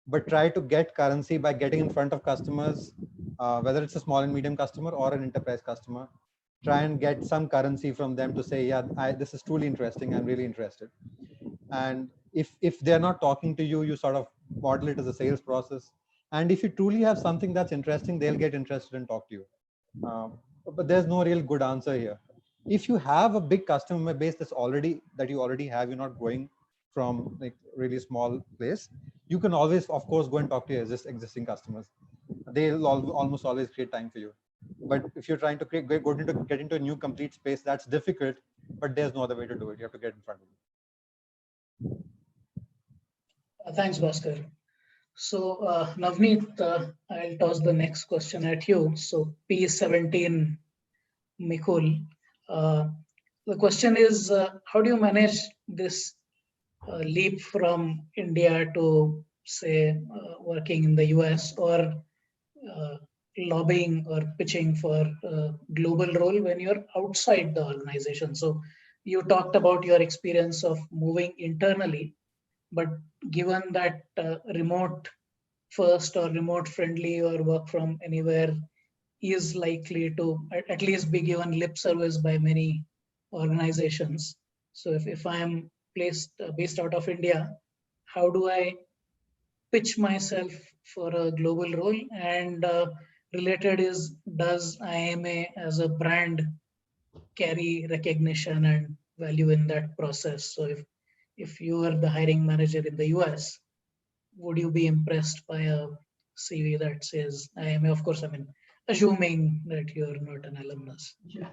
but try to get currency by getting in front of customers, whether it's a small and medium customer or an enterprise customer. Try and get some currency from them to say, yeah, this is truly interesting, I'm really interested. And if they're not talking to you, you sort of model it as a sales process. And if you truly have something that's interesting, they'll get interested and talk to you. But there's no real good answer here. If you have a big customer base that you already have, you're not going from like really small place, you can always, of course, go and talk to your existing customers. They'll almost always create time for you. But if you're trying to get into a new complete space, that's difficult, but there's no other way to do it. You have to get in front of them. Thanks, Bhaskar. So Navneet, I'll toss the next question at you. So P17 Mikul, the question is, how do you manage this leap from India to, say, working in the US, or lobbying or pitching for a global role when you're outside the organization? So you talked about your experience of moving internally, but given that remote first or remote friendly or work from anywhere is likely to at least be given lip service by many organizations. So if I'm based out of India, how do I pitch myself for a global role? And related is, does IIMA as a brand carry recognition and value in that process? So if you are the hiring manager in the US, would you be impressed by a CV that says IIMA? Of course, I mean, assuming that you're not an alumnus. Yeah,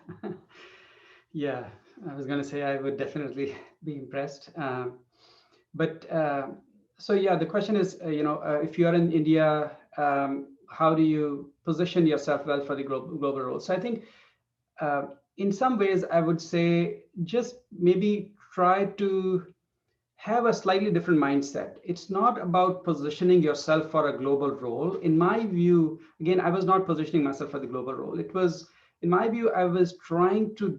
yeah. I was going to say I would definitely be impressed. So yeah, the question is, if you are in India, how do you position yourself well for the global role? So I think in some ways, I would say just maybe try to have a slightly different mindset. It's not about positioning yourself for a global role. In my view, again, I was not positioning myself for the global role. It was, in my view, I was trying to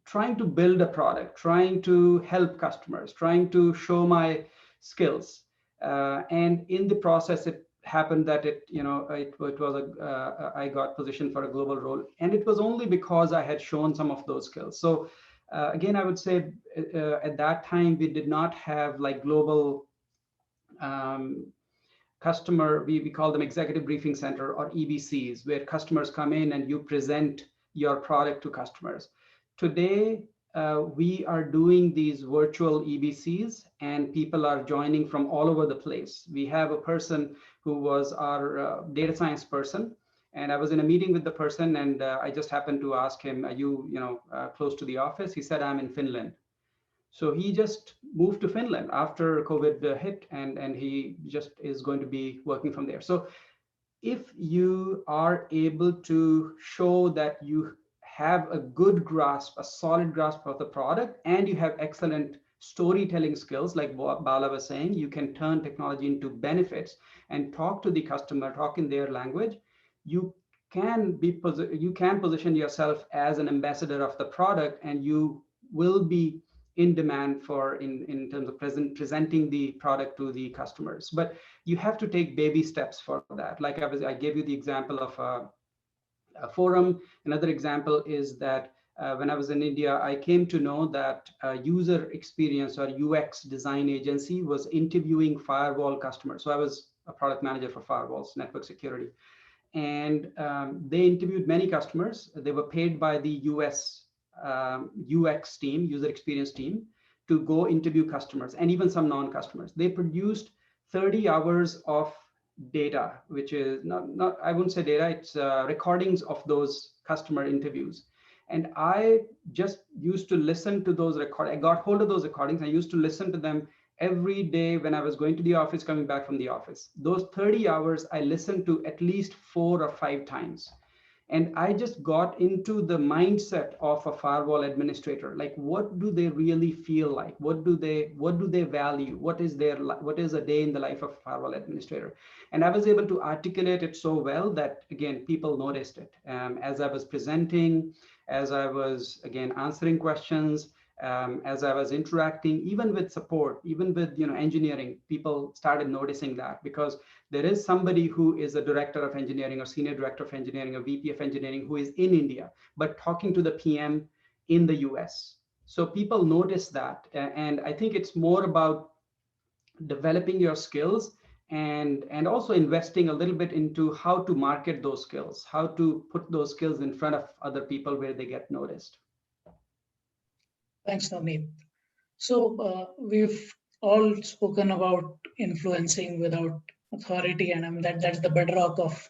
trying to build a product, trying to help customers, trying to show my skills. And in the process, it happened that I got positioned for a global role, and it was only because I had shown some of those skills. So again, I would say at that time we did not have like global customer, we call them executive briefing center or EBCs, where customers come in and you present your product to customers. Today, we are doing these virtual EBCs and people are joining from all over the place. We have a person who was our data science person, and I was in a meeting with the person, and I just happened to ask him, are you close to the office? He said, I'm in Finland. So he just moved to Finland after COVID hit, and he just is going to be working from there. So if you are able to show that you have a good grasp, a solid grasp of the product, and you have excellent storytelling skills, like Bala was saying, you can turn technology into benefits and talk to the customer, talk in their language, you can position yourself as an ambassador of the product, and you will be in demand for in terms of presenting the product to the customers. But you have to take baby steps for that. Like I gave you the example of a forum. Another example is that when I was in India, I came to know that user experience or UX design agency was interviewing firewall customers. So I was a product manager for firewalls, network security. And they interviewed many customers. They were paid by the US UX team, user experience team, to go interview customers and even some non-customers. They produced 30 hours of data, which is not I wouldn't say data, it's recordings of those customer interviews. And I just used to listen to those recordings. I got hold of those recordings. I used to listen to them every day when I was going to the office, coming back from the office. Those 30 hours I listened to at least 4 or 5 times. And I just got into the mindset of a firewall administrator. Like, what do they really feel like? What do they value? What is a day in the life of a firewall administrator? And I was able to articulate it so well that, again, people noticed it. As I was presenting, as I was, again, answering questions, as I was interacting, even with support, even with engineering, people started noticing that, because there is somebody who is a director of engineering or senior director of engineering or VP of engineering who is in India, but talking to the PM in the US. So people notice that. And I think it's more about developing your skills and also investing a little bit into how to market those skills, how to put those skills in front of other people where they get noticed. Thanks, Navneet. So we've all spoken about influencing without authority, and that's the bedrock of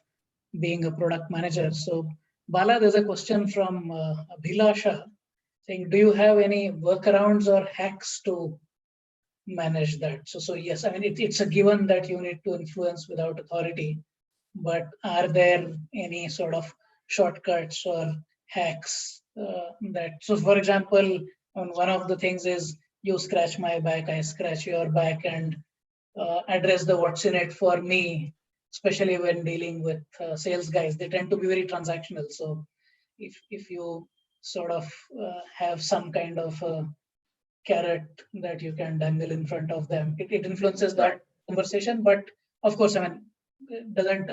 being a product manager. So Bala, there's a question from Abhilasha saying, do you have any workarounds or hacks to manage that? So yes, I mean, it's a given that you need to influence without authority, but are there any sort of shortcuts or hacks so for example, one of the things is you scratch my back, I scratch your back, and address the what's in it for me, especially when dealing with sales guys. They tend to be very transactional. So if you sort of have some kind of carrot that you can dangle in front of them, it influences that conversation. But of course, I mean, it doesn't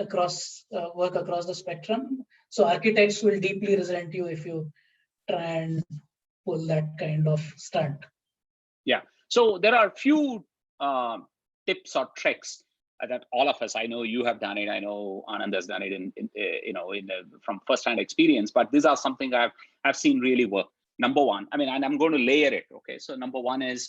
work across the spectrum. So architects will deeply resent you if you try and pull that kind of stunt. Yeah. So there are a few tips or tricks that all of us, I know you have done it, I know Anand has done it from first-hand experience, but these are something I've seen really work. Number one, I mean, and I'm going to layer it. Okay, so number one is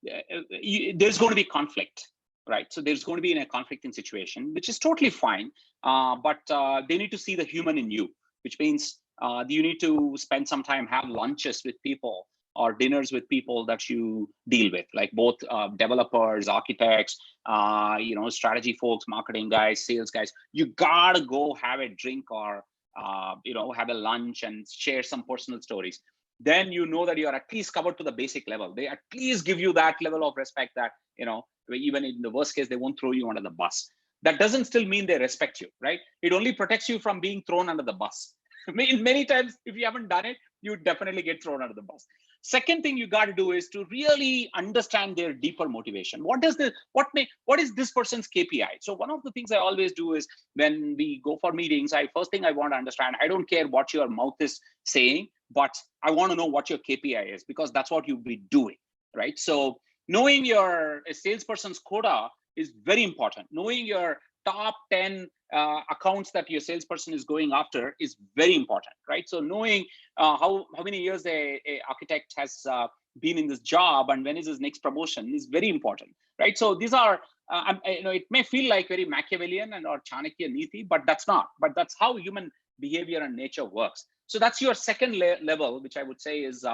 there's going to be conflict, right? So there's going to be in a conflicting situation, which is totally fine, but they need to see the human in you, which means you need to spend some time, have lunches with people or dinners with people that you deal with, like both developers, architects, strategy folks, marketing guys, sales guys. You gotta go have a drink or have a lunch and share some personal stories. Then you know that you are at least covered to the basic level. They at least give you that level of respect that, even in the worst case, they won't throw you under the bus. That doesn't still mean they respect you, right? It only protects you from being thrown under the bus. Many times, if you haven't done it, you definitely get thrown under the bus. Second thing you got to do is to really understand their deeper motivation. What is this person's KPI? So one of the things I always do is when we go for meetings, first thing I want to understand, I don't care what your mouth is saying, but I want to know what your KPI is, because that's what you'll be doing, right? So knowing your salesperson's quota is very important. Knowing your top 10 accounts that your salesperson is going after is very important, right? So knowing how many years a architect has been in this job and when is his next promotion is very important, right? So these are, it may feel like very Machiavellian or Chanakya Niti, but that's not. But that's how human behavior and nature works. So that's your second level, which I would say is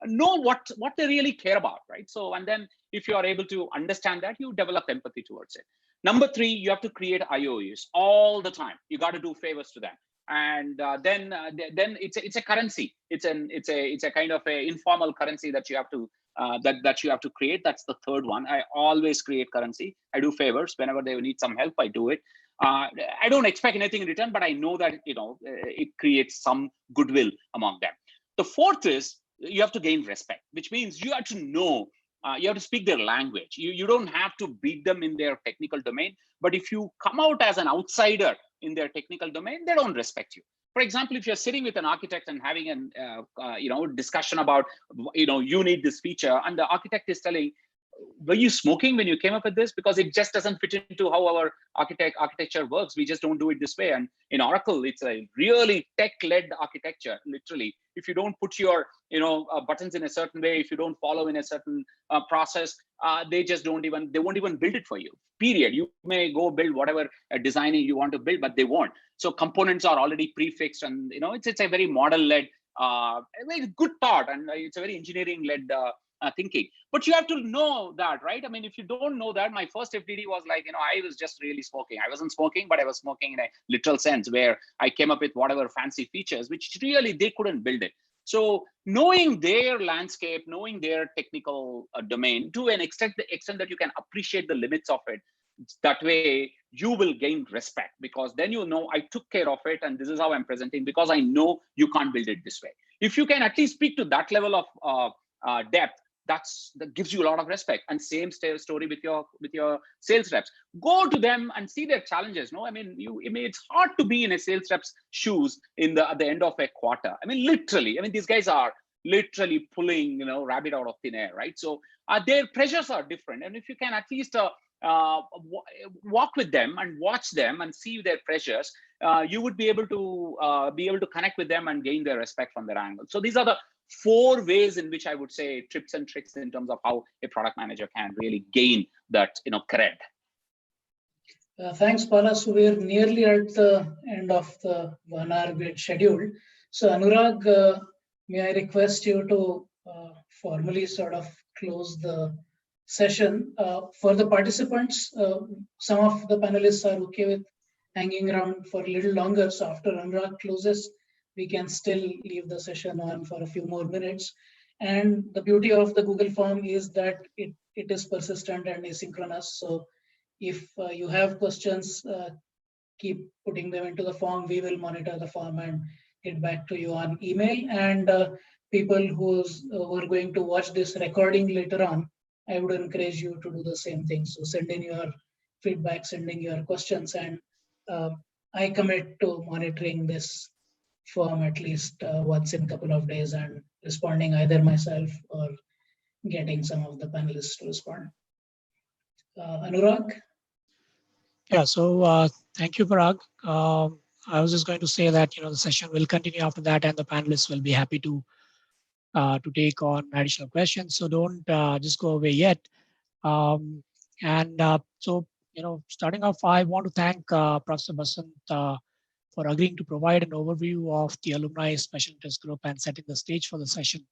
know what they really care about, right? So, and then if you are able to understand that, you develop empathy towards it. Number three, you have to create IOUs all the time. You got to do favors to them, and then it's a currency. It's a kind of a informal currency that you have to that you have to create. That's the third one. I always create currency. I do favors whenever they need some help. I do it. I don't expect anything in return, but I know that it creates some goodwill among them. The fourth is you have to gain respect, which means you have to know. You have to speak their language. You don't have to beat them in their technical domain, but if you come out as an outsider in their technical domain, they don't respect you. For example, if you're sitting with an architect and having an discussion about you need this feature, and the architect is telling, were you smoking when you came up with this? Because it just doesn't fit into how our architecture works. We just don't do it this way. And in Oracle, it's a really tech-led architecture, literally. If you don't put your buttons in a certain way, if you don't follow in a certain process, they won't even build it for you, period. You may go build whatever designing you want to build, but they won't. So components are already prefixed, and it's a very model-led, very good thought, and it's a very engineering-led thinking. But you have to know that, right? I mean, if you don't know that, my first FDD was like, I was just really smoking. I wasn't smoking, but I was smoking in a literal sense, where I came up with whatever fancy features, which really they couldn't build it. So knowing their landscape, knowing their technical domain to an extent, the extent that you can appreciate the limits of it, that way you will gain respect, because then I took care of it, and this is how I'm presenting, because I know you can't build it this way. If you can at least speak to that level of depth, that gives you a lot of respect. And same story with your sales reps. Go to them and see their challenges. No, I mean, it's hard to be in a sales rep's shoes at the end of a quarter. I mean, literally. I mean, these guys are literally pulling rabbit out of thin air, right? So their pressures are different. And if you can at least walk with them and watch them and see their pressures, you would be able to connect with them and gain their respect from their angle. So these are the 4 ways in which I would say tips and tricks in terms of how a product manager can really gain that cred. Thanks, Bala. So we're nearly at the end of the 1 hour we had scheduled. So Anurag, may I request you to formally sort of close the session. For the participants, some of the panelists are okay with hanging around for a little longer. So after Anurag closes, we can still leave the session on for a few more minutes. And the beauty of the Google form is that it is persistent and asynchronous. So if you have questions, keep putting them into the form. We will monitor the form and get back to you on email. And people who are going to watch this recording later on, I would encourage you to do the same thing. So send in your feedback, send in your questions, and I commit to monitoring this form at least once in a couple of days and responding either myself or getting some of the panelists to respond. Anurag? Yeah, so thank you, Parag. I was just going to say that the session will continue after that, and the panelists will be happy to take on additional questions. So don't just go away yet. So starting off, I want to thank Professor Basant for agreeing to provide an overview of the alumni special interest group and setting the stage for the session.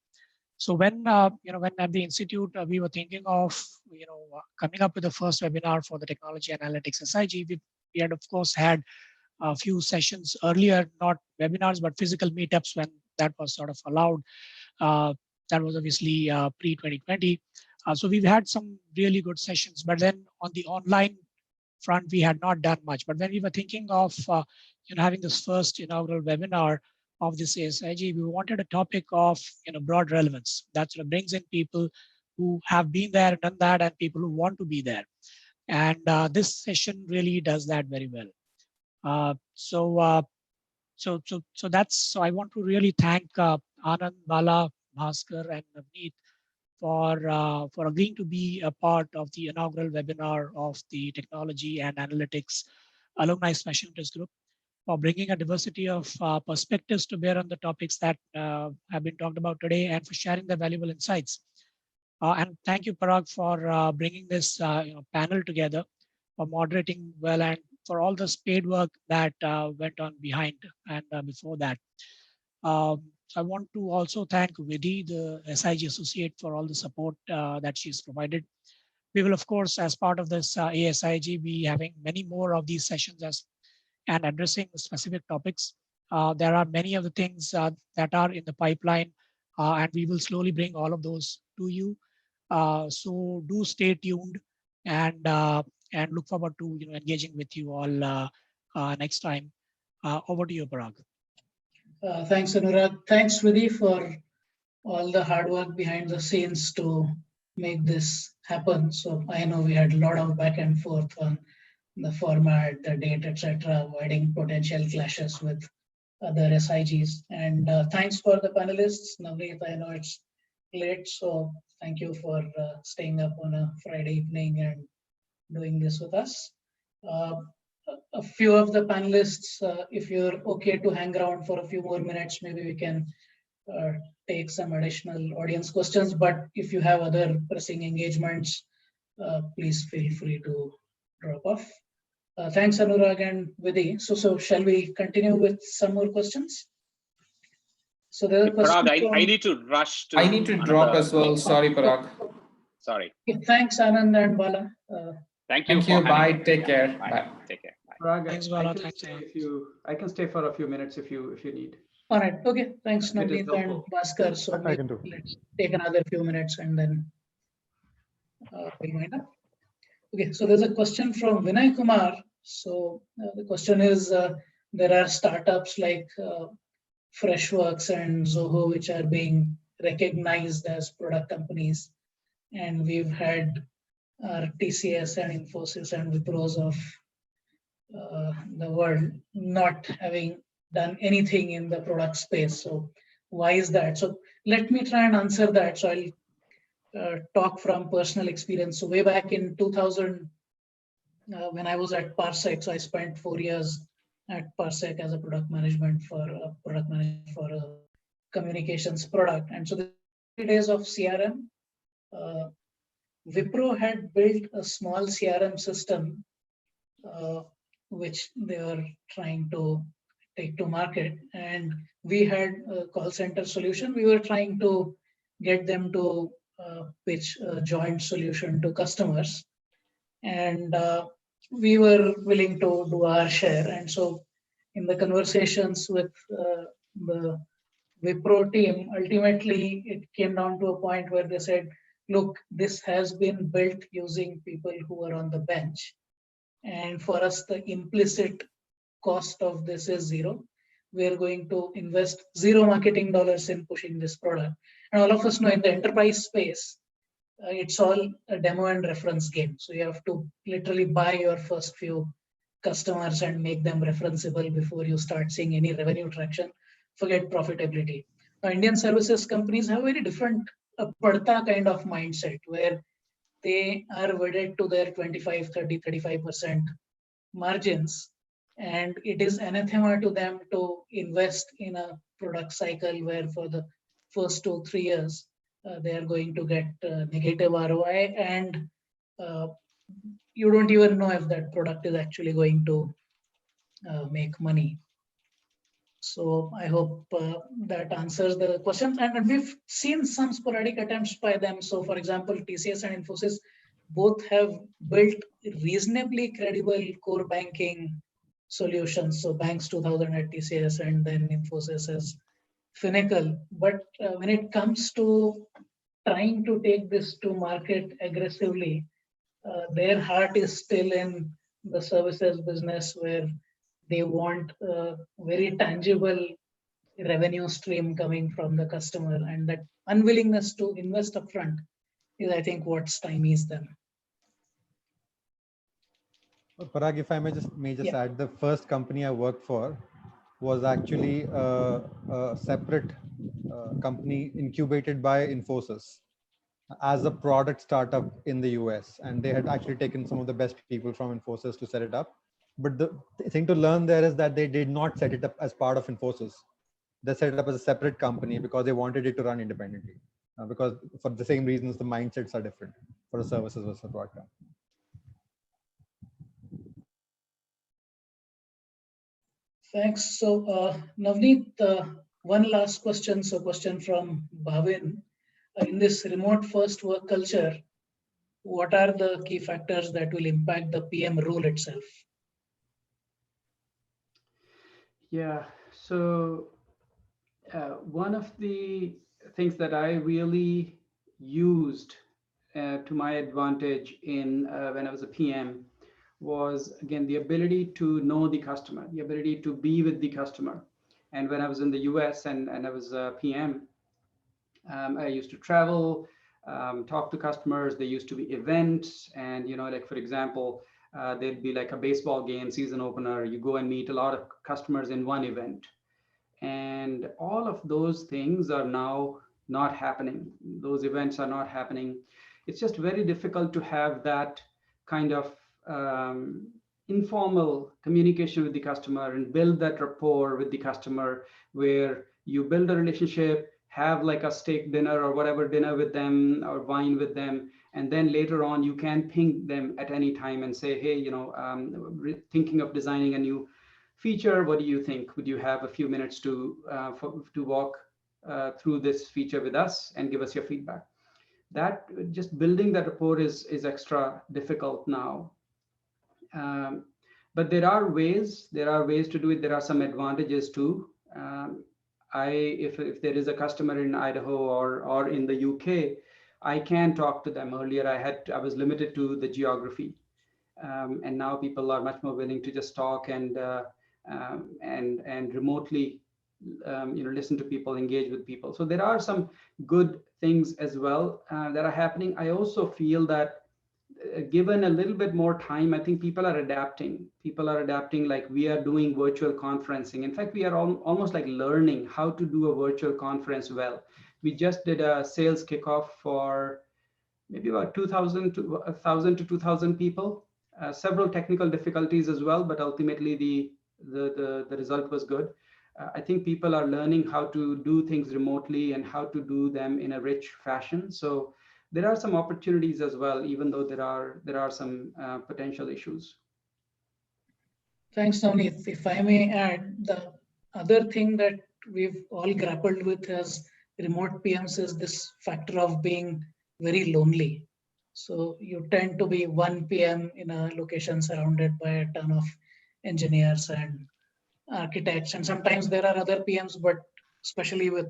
So when when at the institute we were thinking of coming up with the first webinar for the technology analytics SIG, we had of course had a few sessions earlier, not webinars but physical meetups when that was sort of allowed. That was obviously pre-2020. So we've had some really good sessions, but then on the online front we had not done much. But when we were thinking of having this first inaugural webinar, of this ASIG, we wanted a topic of broad relevance that sort of brings in people who have been there, done that, and people who want to be there. And this session really does that very well. So I want to really thank Anand, Bala, Bhaskar, and Navneet for agreeing to be a part of the inaugural webinar of the Technology and Analytics Alumni Special Interest Group, for bringing a diversity of perspectives to bear on the topics that have been talked about today, and for sharing the valuable insights. And thank you, Parag, for bringing this panel together, for moderating well, and for all the spade work that went on behind and before that. So I want to also thank Vidhi, the SIG associate, for all the support that she's provided. We will, of course, as part of this ASIG, be having many more of these sessions and addressing specific topics. There are many of the things that are in the pipeline, and we will slowly bring all of those to you. So do stay tuned and look forward to engaging with you all next time. Over to you, Parag. Thanks, Anurag. Thanks, Vidhi, for all the hard work behind the scenes to make this happen. So I know we had a lot of back and forth on the format, the date, etc., avoiding potential clashes with other SIGs. And thanks for the panelists. Navneet, I know it's late, so thank you for staying up on a Friday evening and doing this with us. A few of the panelists, if you're okay to hang around for a few more minutes, maybe we can take some additional audience questions. But if you have other pressing engagements, please feel free to drop off. Thanks, Anurag and Vidhi. So shall we continue with some more questions? So there are questions. Parag, I need to rush to. I need to drop as well. Sorry, Parag. Sorry. Okay, thanks, Anand and Bala. Thank you. Thank you. Bye. Take care. Bye. Take care. Bye. Parag, Thanks, Bala. I can Thanks, stay Anand. I can stay for a few minutes if you need. All right. Okay. Thanks, If it is Navneet and helpful. Bhaskar. So I can do. let's take another few minutes and then we'll wind up. Okay. So there's a question from Vinay Kumar. So the question is, there are startups like Freshworks and Zoho, which are being recognized as product companies. And we've had our TCS and Infosys and Wipros of the world not having done anything in the product space. So why is that? So let me try and answer that. So I'll talk from personal experience. So way back in 2000, when I was at Parsec, so I spent 4 years at Parsec as a product manager for a communications product. And so the days of CRM, Wipro had built a small CRM system, which they were trying to take to market. And we had a call center solution. We were trying to get them to pitch a joint solution to customers. And we were willing to do our share. And so in the conversations with the Wipro team, ultimately it came down to a point where they said, look, this has been built using people who are on the bench. And for us, the implicit cost of this is zero. We're going to invest zero marketing dollars in pushing this product. And all of us know in the enterprise space, it's all a demo and reference game. So you have to literally buy your first few customers and make them referenceable before you start seeing any revenue traction. Forget profitability. Now, Indian services companies have a very different padta kind of mindset where they are wedded to their 25, 30, 35% margins. And it is anathema to them to invest in a product cycle where for the first 2-3 years, they are going to get negative ROI, and you don't even know if that product is actually going to make money. So I hope that answers the question. And we've seen some sporadic attempts by them. So for example, TCS and Infosys both have built reasonably credible core banking solutions. So Banks 2000 at TCS and then Infosys as Finacle. But when it comes to trying to take this to market aggressively, their heart is still in the services business where they want very tangible revenue stream coming from the customer, and that unwillingness to invest upfront is, I think, what stymies them. Parag, if I may just add, the first company I worked for was actually a separate company incubated by Infosys as a product startup in the US, and they had actually taken some of the best people from Infosys to set it up. But the thing to learn there is that they did not set it up as part of Infosys. They set it up as a separate company because they wanted it to run independently. Because for the same reasons, the mindsets are different for a services versus a product company. Thanks. So, Navneet, one last question. So, question from Bhavin. In this remote first work culture, what are the key factors that will impact the PM role itself? Yeah, so one of the things that I really used to my advantage in when I was a PM was, again, the ability to know the customer, the ability to be with the customer. And when I was in the US and I was a PM, I used to travel, talk to customers. There used to be events, and like for example, there'd be like a baseball game season opener. You go and meet a lot of customers in one event, and all of those things are now not happening. Those events are not happening. It's just very difficult to have that kind of informal communication with the customer and build that rapport with the customer, where you build a relationship, have like a steak dinner or whatever dinner with them or wine with them, and then later on you can ping them at any time and say, hey, thinking of designing a new feature, what do you think? Would you have a few minutes to walk through this feature with us and give us your feedback? That just building that rapport is extra difficult now. But there are ways to do it. There are some advantages too. If there is a customer in Idaho or in the UK, I can talk to them. Earlier I was limited to the geography, and now people are much more willing to just talk and remotely listen to people, engage with people. So there are some good things as well that are happening. I also feel that given a little bit more time, I think people are adapting. Like we are doing virtual conferencing. In fact, we are almost like learning how to do a virtual conference well. We just did a sales kickoff for maybe about 1,000 to 2,000 people. Several technical difficulties as well, but ultimately the result was good. I think people are learning how to do things remotely and how to do them in a rich fashion. So there are some opportunities as well, even though there are some potential issues. Thanks, Navneet. If I may add, the other thing that we've all grappled with as remote PMs is this factor of being very lonely. So you tend to be one PM in a location surrounded by a ton of engineers and architects, and sometimes there are other PMs, but especially with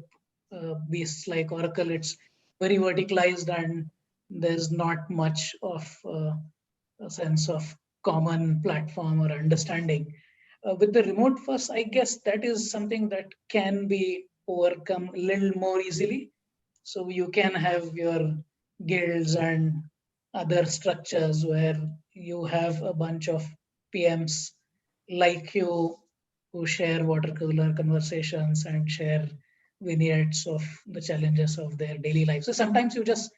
beasts like Oracle, it's very verticalized and there's not much of a sense of common platform or understanding. With the remote first, I guess that is something that can be overcome a little more easily. So you can have your guilds and other structures where you have a bunch of PMs like you who share water cooler conversations and share vignettes of the challenges of their daily life. So sometimes you just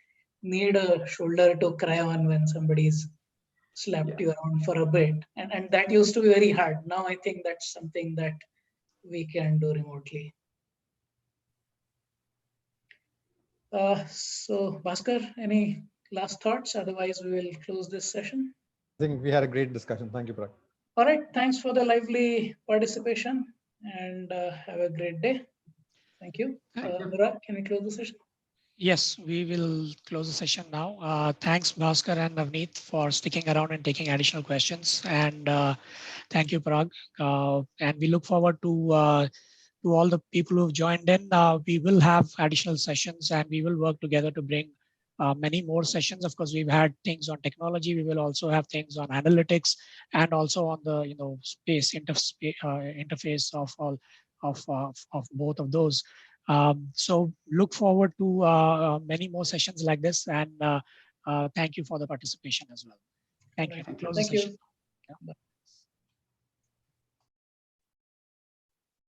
need a shoulder to cry on when somebody's slapped you around for a bit. And that used to be very hard. Now I think that's something that we can do remotely. So Bhaskar, any last thoughts? Otherwise we will close this session. I think we had a great discussion. Thank you, Parag. All right, thanks for the lively participation and have a great day. Thank you. Parag, can we close the session? Yes, we will close the session now. Thanks, Bhaskar and Navneet, for sticking around and taking additional questions. And thank you, Parag. And we look forward to all the people who've joined in. We will have additional sessions and we will work together to bring many more sessions. Of course, we've had things on technology. We will also have things on analytics and also on the space interface of all of both of those. So look forward to many more sessions like this, and thank you for the participation as well. Thank you. Right. Close the Thank you. session. Yeah.